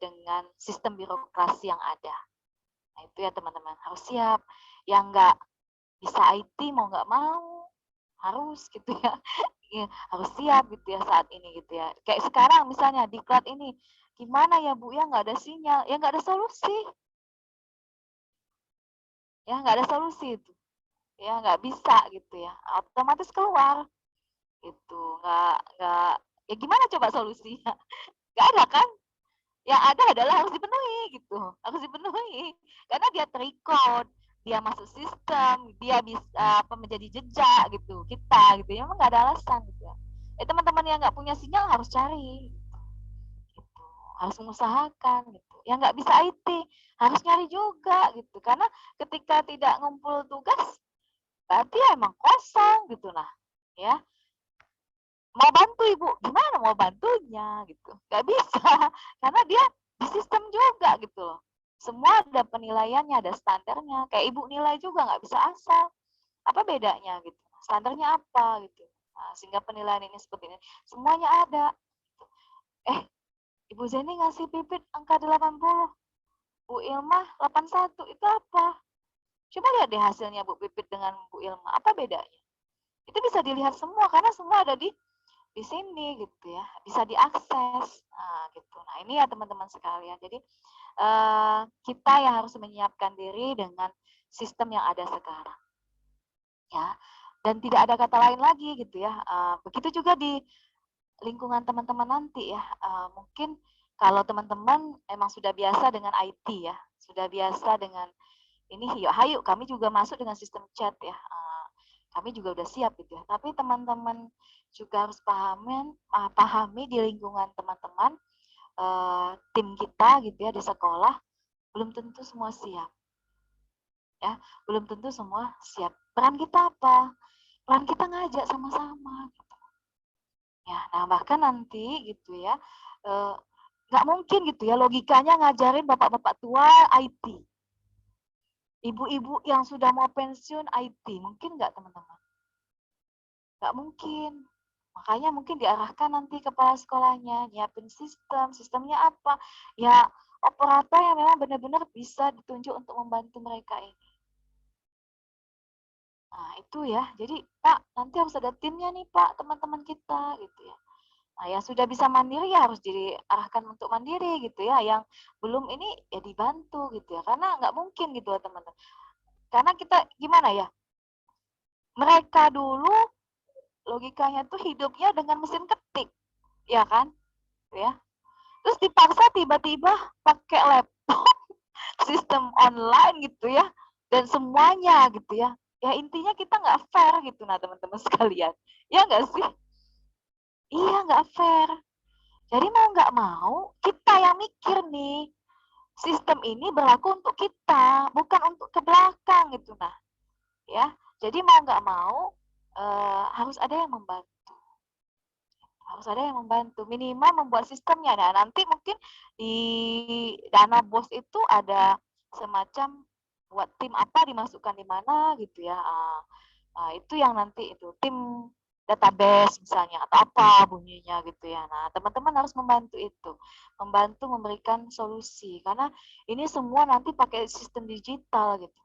dengan sistem birokrasi yang ada. Nah, itu ya teman-teman, harus siap. Yang nggak bisa IT mau nggak mau harus gitu ya. Harus siap gitu ya saat ini gitu ya. Kayak sekarang misalnya di cloud ini, gimana ya Bu ya, nggak ada sinyal, ya nggak ada solusi. Ya nggak ada solusi itu. Ya nggak bisa gitu ya. Otomatis keluar. Itu nggak ya gimana coba solusinya? Nggak ada kan? Yang ada adalah harus dipenuhi gitu, harus dipenuhi karena dia terrecord, dia masuk sistem, dia bisa menjadi jejak gitu kita gitu ya, memang nggak ada alasan gitu ya. Teman-teman yang nggak punya sinyal harus cari gitu, harus mengusahakan gitu. Yang nggak bisa IT harus nyari juga gitu, karena ketika tidak ngumpul tugas berarti ya emang kosong gitu. Nah ya, mau bantu ibu, gimana mau bantunya gitu, nggak bisa karena dia di sistem juga gitu loh, semua ada penilaiannya, ada standarnya, kayak ibu nilai juga nggak bisa asal, apa bedanya gitu, standarnya apa gitu. Nah, sehingga penilaian ini seperti ini semuanya ada. Ibu Zeni ngasih Pipit angka 80, Bu Ilma 81, itu apa? Coba lihat deh hasilnya Bu Pipit dengan Bu Ilma, apa bedanya? Itu bisa dilihat semua karena semua ada di sini gitu ya, bisa diakses. Nah, gitu. Nah, ini ya teman-teman sekalian. Jadi kita yang harus menyiapkan diri dengan sistem yang ada sekarang. Ya. Dan tidak ada kata lain lagi gitu ya. Begitu juga di lingkungan teman-teman nanti ya. Mungkin kalau teman-teman emang sudah biasa dengan IT ya, sudah biasa dengan ini, yuk hayu kami juga masuk dengan sistem chat ya. Kami juga udah siap gitu ya. Tapi teman-teman juga harus pahami di lingkungan teman-teman, tim kita gitu ya di sekolah, belum tentu semua siap. Ya, belum tentu semua siap. Peran kita apa? Peran kita ngajak sama-sama gitu. Ya, nah bahkan nanti gitu ya, nggak mungkin gitu ya logikanya ngajarin bapak-bapak tua IT. Ibu-ibu yang sudah mau pensiun IT, mungkin nggak teman-teman? Nggak mungkin. Makanya mungkin diarahkan nanti kepala sekolahnya, nyiapin sistemnya apa? Ya operator yang memang benar-benar bisa ditunjuk untuk membantu mereka ini. Nah itu ya, jadi Pak nanti harus ada timnya nih Pak, teman-teman kita gitu ya. Nah yang sudah bisa mandiri ya harus diarahkan untuk mandiri gitu ya, yang belum ini ya dibantu gitu ya, karena nggak mungkin gitu ya teman-teman. Karena kita gimana ya, mereka dulu logikanya tuh hidupnya dengan mesin ketik, ya kan? Ya. Terus dipaksa tiba-tiba pakai laptop, sistem online gitu ya, dan semuanya gitu ya. Ya intinya kita nggak fair gitu, nah teman-teman sekalian. Ya nggak sih? Iya nggak fair. Jadi mau nggak mau, kita yang mikir nih, sistem ini berlaku untuk kita, bukan untuk ke belakang gitu. Nah, ya. Jadi mau nggak mau harus ada yang membantu. Harus ada yang membantu, minimal membuat sistemnya. Nah, nanti mungkin di dana BOS itu ada semacam buat tim apa dimasukkan di mana gitu ya. Itu yang nanti itu tim database misalnya atau apa bunyinya gitu ya. Nah, teman-teman harus membantu itu, membantu memberikan solusi karena ini semua nanti pakai sistem digital gitu.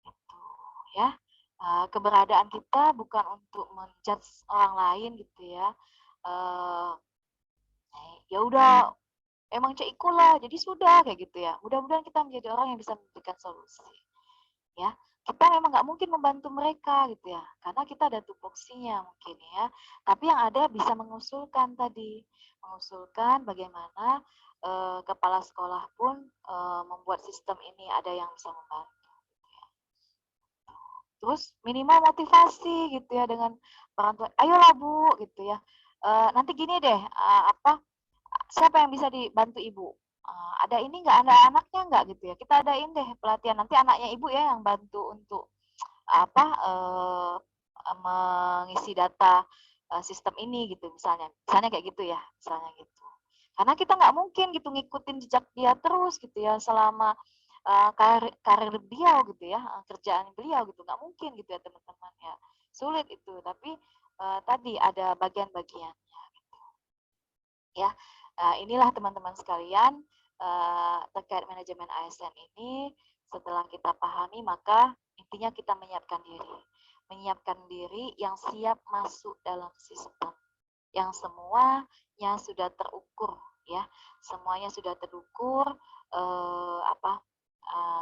Gitu ya. Keberadaan kita bukan untuk menjudge orang lain gitu ya. Ya udah emang Cik lah, jadi sudah kayak gitu ya. Mudah-mudahan kita menjadi orang yang bisa memberikan solusi. Ya, kita memang nggak mungkin membantu mereka gitu ya, karena kita ada tupoksinya mungkin ya. Tapi yang ada bisa mengusulkan tadi, mengusulkan bagaimana kepala sekolah pun membuat sistem ini ada yang bisa membantu. Gitu ya. Terus minimal motivasi gitu ya dengan orang tua, ayolah Bu gitu ya. Nanti gini deh, siapa yang bisa dibantu Ibu? Ada ini nggak, ada anaknya nggak gitu ya, kita adain deh pelatihan, nanti anaknya Ibu ya yang bantu untuk mengisi data sistem ini gitu misalnya kayak gitu ya, misalnya gitu. Karena kita nggak mungkin gitu ngikutin jejak dia terus gitu ya selama karir beliau gitu ya, kerjaan beliau gitu, nggak mungkin gitu ya teman-teman ya, sulit itu. Tapi tadi ada bagian-bagiannya gitu ya. Inilah teman-teman sekalian terkait manajemen ASN ini. Setelah kita pahami, maka intinya kita menyiapkan diri yang siap masuk dalam sistem, yang semuanya sudah terukur ya, semuanya sudah terukur,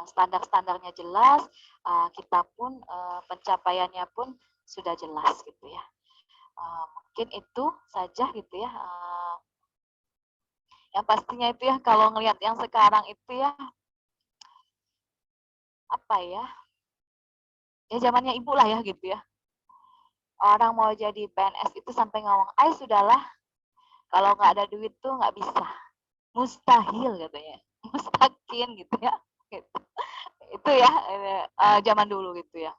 standar-standarnya jelas, kita pun pencapaiannya pun sudah jelas gitu ya. Mungkin itu saja gitu ya. Yang pastinya itu ya, kalau ngelihat yang sekarang itu ya, apa ya zamannya Ibu lah ya gitu ya. Orang mau jadi PNS itu sampai ngomong, sudahlah, kalau nggak ada duit tuh nggak bisa, mustahil katanya, mustahil gitu ya. Gitu. Itu ya zaman dulu gitu ya.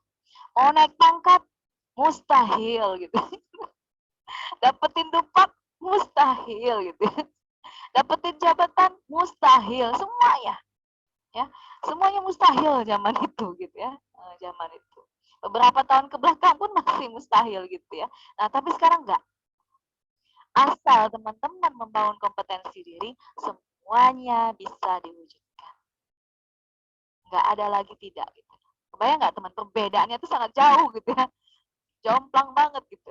Mau naik pangkat mustahil gitu. Dapetin dupak mustahil gitu. Dapetin jabatan mustahil, semua ya. Semuanya mustahil zaman itu gitu ya. Zaman itu. Beberapa tahun ke belakang pun masih mustahil gitu ya. Nah, tapi sekarang enggak. Asal teman-teman membangun kompetensi diri, semuanya bisa diwujudkan. Enggak ada lagi tidak gitu. Kebayang enggak teman, perbedaannya itu sangat jauh gitu ya. Jomplang banget gitu.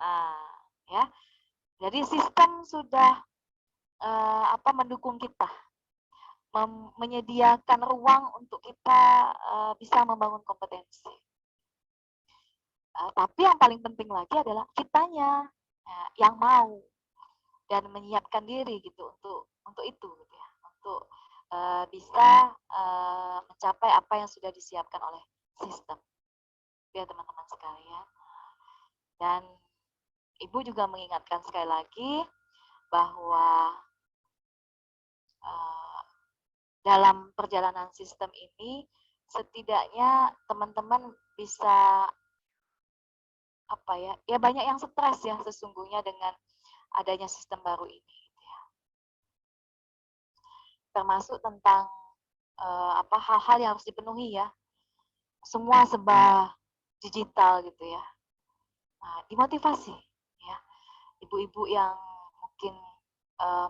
Nah, ya. Jadi sistem sudah mendukung kita, menyediakan ruang untuk kita bisa membangun kompetensi. Tapi yang paling penting lagi adalah kitanya yang mau dan menyiapkan diri gitu untuk itu gitu ya, untuk bisa mencapai apa yang sudah disiapkan oleh sistem. Ya teman-teman sekalian. Dan Ibu juga mengingatkan sekali lagi bahwa dalam perjalanan sistem ini setidaknya teman-teman bisa banyak yang stres ya sesungguhnya dengan adanya sistem baru ini gitu ya. Termasuk tentang hal-hal yang harus dipenuhi ya, semua serba digital gitu ya. Nah, dimotivasi ya, ibu-ibu yang mungkin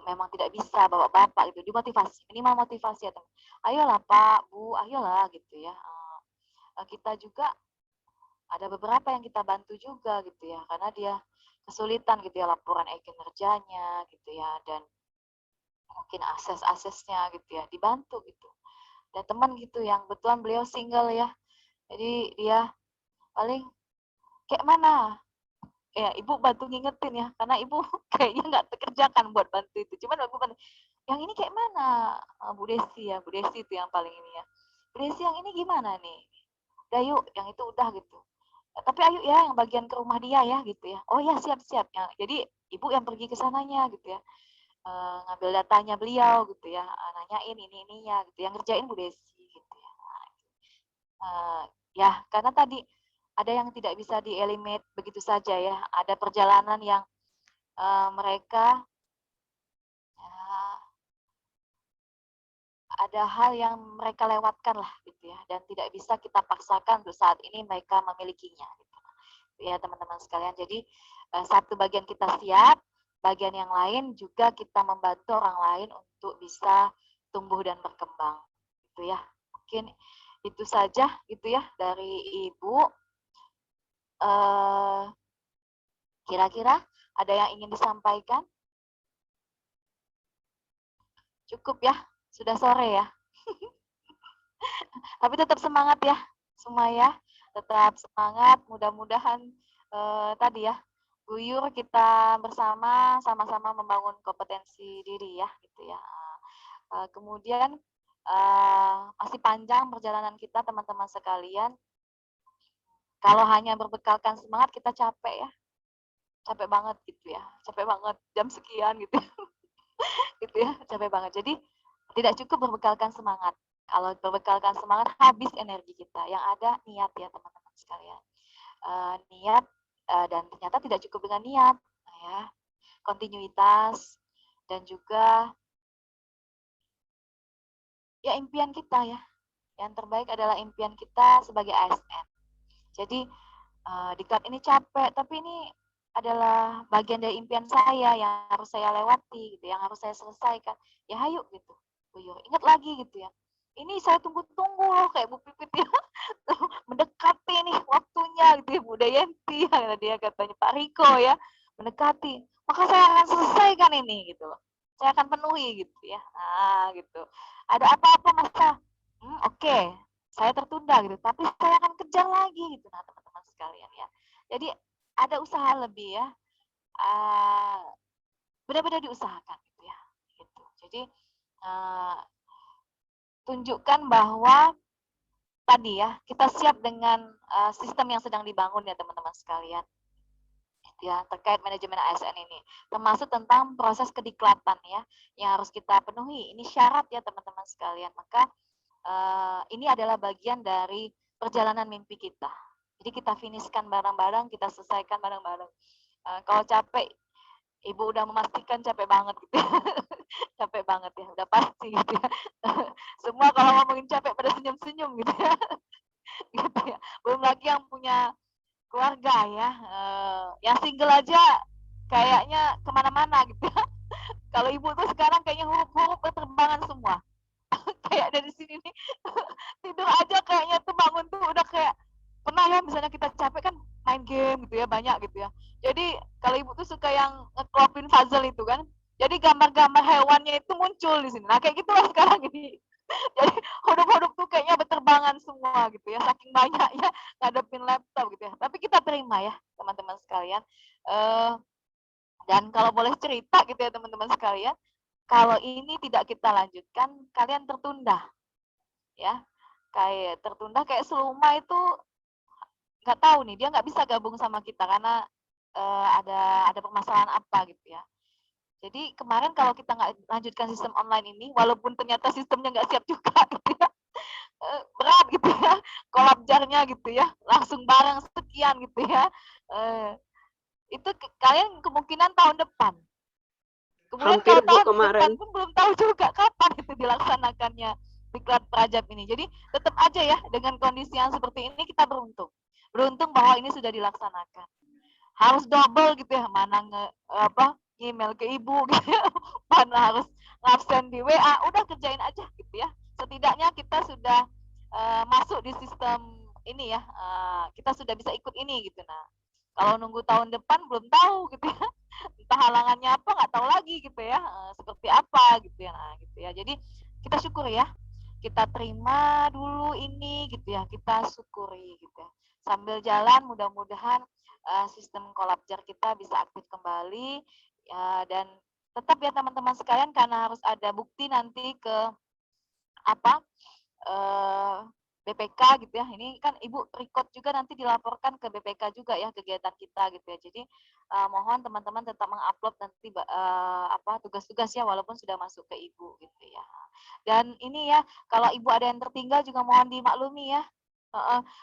memang tidak bisa, bapak-bapak gitu, dimotivasi, minimal motivasi ya teman. Ayolah Pak, Bu, ayolah gitu ya. Kita juga ada beberapa yang kita bantu juga gitu ya, karena dia kesulitan gitu ya laporan kinerjanya gitu ya, dan mungkin akses-aksesnya gitu ya, dibantu gitu. Dan teman gitu yang betulan beliau single ya, jadi dia paling kayak mana ya, Ibu bantu ngingetin ya, karena Ibu kayaknya nggak terkerjakan buat bantu itu. Cuman Ibu bantu, yang ini kayak mana Bu Desi ya, Bu Desi itu yang paling ini ya. Bu Desi yang ini gimana nih? Udah yuk, yang itu udah gitu. Tapi ayo ya, yang bagian ke rumah dia ya gitu ya. Oh ya, siap-siap ya. Jadi Ibu yang pergi ke sananya gitu ya. Ngambil datanya beliau gitu ya. Nanyain ini ininya gitu. Yang ngerjain Bu Desi gitu ya. Nah, Ya, karena tadi ada yang tidak bisa di-eliminate begitu saja ya. Ada perjalanan yang mereka ada hal yang mereka lewatkan lah gitu ya, dan tidak bisa kita paksakan untuk saat ini mereka memilikinya gitu. Ya teman-teman sekalian, jadi satu bagian kita siap, bagian yang lain juga kita membantu orang lain untuk bisa tumbuh dan berkembang gitu ya. Mungkin itu saja gitu ya dari Ibu. Kira-kira ada yang ingin disampaikan? Cukup ya, sudah sore ya. Tapi tetap semangat ya semua ya, tetap semangat. Mudah-mudahan tadi ya, guyur kita bersama, sama-sama membangun kompetensi diri ya, gitu ya. Kemudian masih panjang perjalanan kita teman-teman sekalian. Kalau hanya berbekalkan semangat kita capek ya, capek banget gitu ya, capek banget jam sekian gitu. Gitu ya, capek banget. Jadi tidak cukup berbekalkan semangat. Kalau berbekalkan semangat habis energi kita. Yang ada niat ya teman-teman sekalian. Niat dan ternyata tidak cukup dengan niat, ya. Kontinuitas dan juga ya impian kita ya. Yang terbaik adalah impian kita sebagai ASN. Jadi diklat ini capek, tapi ini adalah bagian dari impian saya yang harus saya lewati gitu, yang harus saya selesaikan. Ya ayo gitu, Buyur. Ingat lagi gitu ya. Ini saya tunggu-tunggu loh kayak Bu Pipit ya. Mendekati nih waktunya gitu ya, Bu Dayanti ya, dia katanya Pak Riko ya. Mendekati. Maka saya akan selesaikan ini gitu loh. Saya akan penuhi gitu ya. Nah, gitu. Ada apa-apa masa oke, saya tertunda gitu, tapi saya akan kejar lagi gitu. Nah, teman-teman sekalian ya. Jadi ada usaha lebih ya, benar-benar diusahakan gitu ya. Gitu. Jadi tunjukkan bahwa tadi ya kita siap dengan sistem yang sedang dibangun ya teman-teman sekalian. Gitu ya, terkait manajemen ASN ini, termasuk tentang proses kediklatan ya, yang harus kita penuhi. Ini syarat ya teman-teman sekalian. Maka ini adalah bagian dari perjalanan mimpi kita. Jadi kita finishkan bareng-bareng, kita selesaikan bareng-bareng. Kalau capek, Ibu udah memastikan capek banget gitu ya. Capek banget ya, udah pasti gitu ya. Semua kalau ngomongin capek pada senyum-senyum gitu ya. Gitu ya. Belum lagi yang punya keluarga ya. Yang single aja kayaknya kemana-mana gitu ya. Kalau Ibu tuh sekarang kayaknya huruf-huruf berterbangan semua. Kayak dari sini nih tidur aja kayaknya tuh bangun tuh udah kayak pernah ya misalnya kita capek kan main game gitu ya banyak gitu ya. Jadi kalau Ibu tuh suka yang ngeklopin puzzle itu kan. Jadi gambar-gambar hewannya itu muncul di sini. Nah kayak gitu lah sekarang ini. Jadi huruf-huruf tuh kayaknya berterbangan semua gitu ya. Saking banyaknya ngadepin laptop gitu ya. Tapi kita terima ya teman-teman sekalian. Dan kalau boleh cerita gitu ya teman-teman sekalian. Kalau ini tidak kita lanjutkan, kalian tertunda. Ya, kayak tertunda kayak Seluma itu nggak tahu nih, dia nggak bisa gabung sama kita karena ada permasalahan apa gitu ya. Jadi kemarin kalau kita nggak lanjutkan sistem online ini, walaupun ternyata sistemnya nggak siap juga gitu ya, berat gitu ya, kolabjarnya gitu ya, langsung bareng sekian gitu ya. Itu kalian kemungkinan tahun depan. Kemudian Hampir kalau Bu tahun kemarin. depan pun belum tahu juga kapan itu dilaksanakannya diklat Prajab ini. Jadi tetap aja ya dengan kondisi yang seperti ini kita beruntung. Beruntung bahwa ini sudah dilaksanakan. Harus double gitu ya, mana email ke ibu gitu ya, mana harus ngabsen di WA, udah kerjain aja gitu ya. Setidaknya kita sudah masuk di sistem ini ya, kita sudah bisa ikut ini gitu. Nah, kalau nunggu tahun depan belum tahu gitu ya, entah halangannya apa nggak tahu lagi gitu ya, seperti apa gitu ya. Nah, gitu ya. Jadi kita syukuri ya, kita terima dulu ini gitu ya, kita syukuri gitu ya. Sambil jalan mudah-mudahan sistem kolabjar kita bisa aktif kembali ya, dan tetap ya teman-teman sekalian karena harus ada bukti nanti ke apa BPK gitu ya. Ini kan Ibu record juga nanti dilaporkan ke BPK juga ya kegiatan kita gitu ya. Jadi mohon teman-teman tetap mengupload nanti tugas-tugas ya walaupun sudah masuk ke Ibu gitu ya. Dan ini ya kalau Ibu ada yang tertinggal juga mohon dimaklumi ya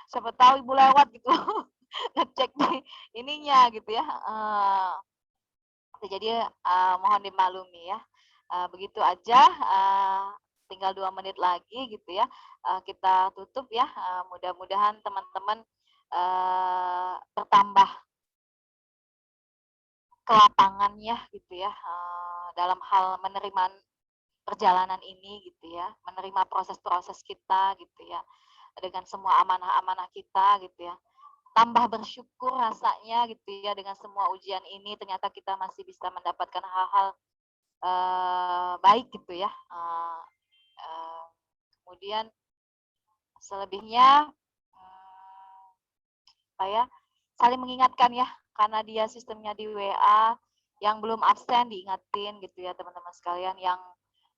Siapa tahu ibu lewat gitu ngecek di ininya gitu ya. Jadi mohon dimaklumi ya. Begitu aja. Tinggal 2 menit lagi gitu ya. Kita tutup ya. Mudah-mudahan teman-teman bertambah kelapangannya gitu ya, dalam hal menerima perjalanan ini gitu ya, menerima proses-proses kita gitu ya, dengan semua amanah-amanah kita gitu ya. Tambah bersyukur rasanya gitu ya, dengan semua ujian ini ternyata kita masih bisa mendapatkan hal-hal baik gitu ya. Kemudian selebihnya apa ya, saling mengingatkan ya, karena dia sistemnya di WA, yang belum absen diingetin gitu ya teman-teman sekalian, yang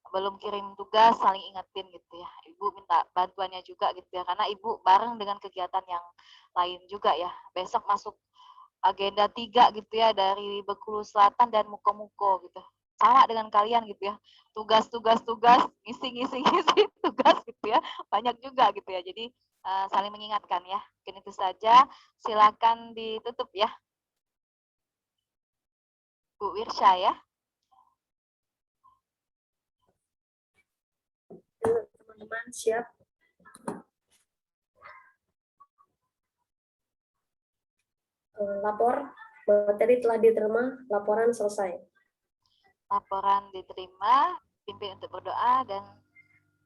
belum kirim tugas saling ingetin gitu ya. Ibu minta bantuannya juga gitu ya, karena ibu bareng dengan kegiatan yang lain juga ya. Besok masuk agenda 3 gitu ya, dari Bengkulu Selatan dan Muko-Muko gitu. Sama dengan kalian gitu ya. Tugas ngisi tugas gitu ya. Banyak juga gitu ya. Jadi saling mengingatkan ya. Mungkin itu saja. Silakan ditutup ya. Bu Wirsya ya. Teman-teman siap. Lapor, materi telah diterima, laporan selesai. Laporan diterima, pimpin untuk berdoa, dan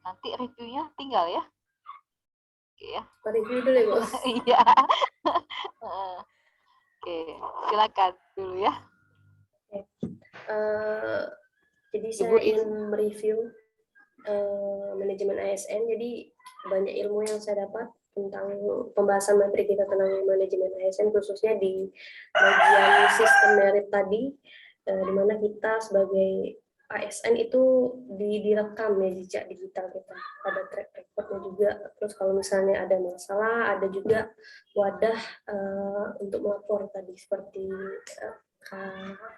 nanti reviewnya tinggal ya. Oke ya. Review dulu ya, Bu. Iya. Oke, silakan dulu ya. Jadi Ibu saya ingin mereview manajemen ASN. Jadi banyak ilmu yang saya dapat tentang pembahasan materi kita tentang manajemen ASN, khususnya di bagian sistem merit tadi, di mana kita sebagai ASN itu direkam ya jejak digital kita, ada track recordnya juga. Terus kalau misalnya ada masalah, ada juga wadah untuk melapor tadi seperti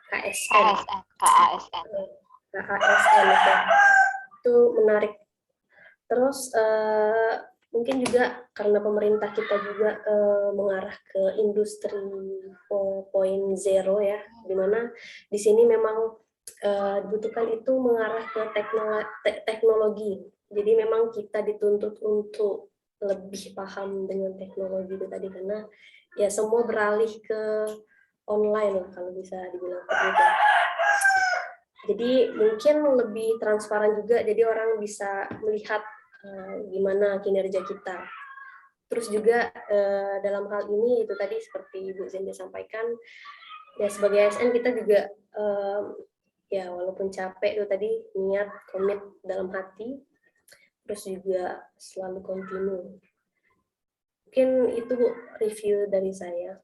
KASN itu menarik. Terus mungkin juga karena pemerintah kita juga mengarah ke industri 4.0 ya, dimana di sini memang dibutuhkan itu mengarah ke teknologi. Jadi memang kita dituntut untuk lebih paham dengan teknologi itu tadi, karena ya semua beralih ke online lah kalau bisa dibilang begitu. Jadi mungkin lebih transparan juga, jadi orang bisa melihat gimana kinerja kita. Terus juga dalam hal ini itu tadi seperti Ibu Zenda sampaikan, ya sebagai ASN kita juga ya walaupun capek itu tadi niat, komit dalam hati, terus juga selalu continue. Mungkin itu Bu review dari saya.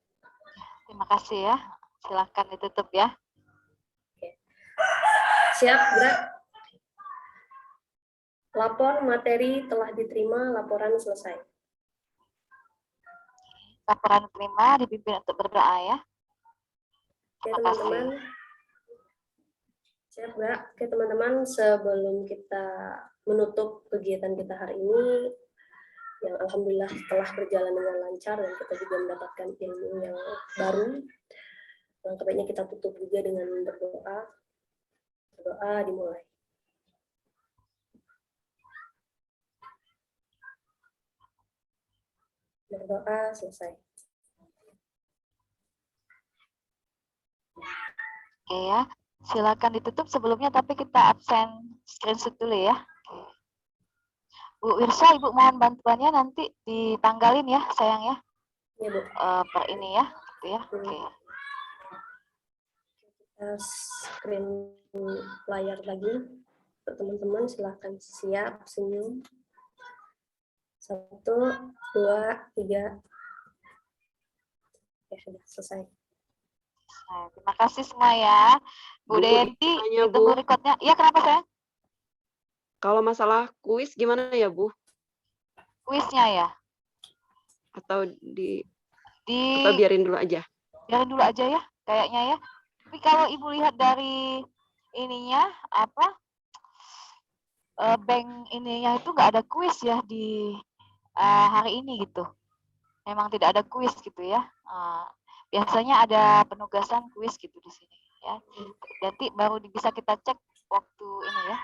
Terima kasih ya. Silakan ditutup ya. Oke. Siap, gerak. Lapor materi telah diterima, laporan selesai. Laporan diterima, dipimpin untuk berdoa ya. Oke Terima kasih. teman-teman. Siap, gerak. Oke teman-teman, sebelum kita menutup kegiatan kita hari ini, yang alhamdulillah telah berjalan dengan lancar dan kita juga mendapatkan ilmu yang baru, langkah baiknya kita tutup juga dengan berdoa. Berdoa dimulai. Berdoa selesai. Oke ya. Silakan ditutup sebelumnya, tapi kita absen screenshot dulu ya. Bu Wirsya, Ibu mohon bantuannya nanti ditanggalin ya, sayang ya. Ya, Bu. Per ini ya, gitu ya. Oke. Kita screen layar lagi. Untuk teman-teman silahkan siap, senyum. 1, 2, 3. Ya, sudah selesai. Nah, terima kasih semua ya. Bu Dedi, ditunggu recordnya. Iya, kenapa sayang? Kalau masalah kuis gimana ya Bu? Kuisnya ya? Atau atau biarin dulu aja? Biarin dulu aja ya, kayaknya ya. Tapi kalau Ibu lihat dari ininya, bank ininya itu nggak ada kuis ya di hari ini gitu. Memang tidak ada kuis gitu ya. Biasanya ada penugasan kuis gitu di sini ya. Nanti baru bisa kita cek waktu ini ya,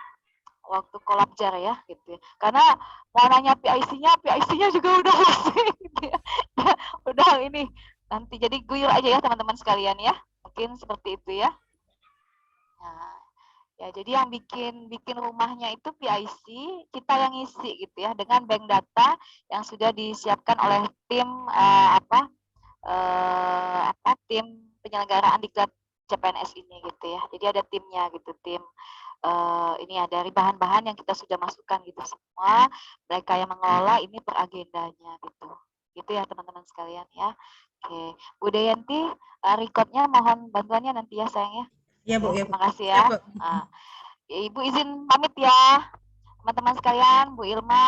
waktu kolabjar ya gitu ya. Karena mau nanya PIC-nya juga udah selesai gitu ya. Udah ini nanti jadi guyur aja ya teman-teman sekalian ya. Mungkin seperti itu ya. Nah, ya jadi yang bikin rumahnya itu PIC, kita yang ngisi gitu ya dengan bank data yang sudah disiapkan oleh tim tim penyelenggaraan diklat CPNS ini gitu ya. Jadi ada timnya gitu, tim ini ya dari bahan-bahan yang kita sudah masukkan gitu semua, mereka yang mengelola ini per agendanya gitu. Gitu ya teman-teman sekalian ya. Oke, Bu Dayanti, recordnya mohon bantuannya nanti ya sayang ya. Ya Bu, ya Bu. Terima kasih Ya, ya. Bu. Ibu izin pamit ya teman-teman sekalian, Bu Ilma.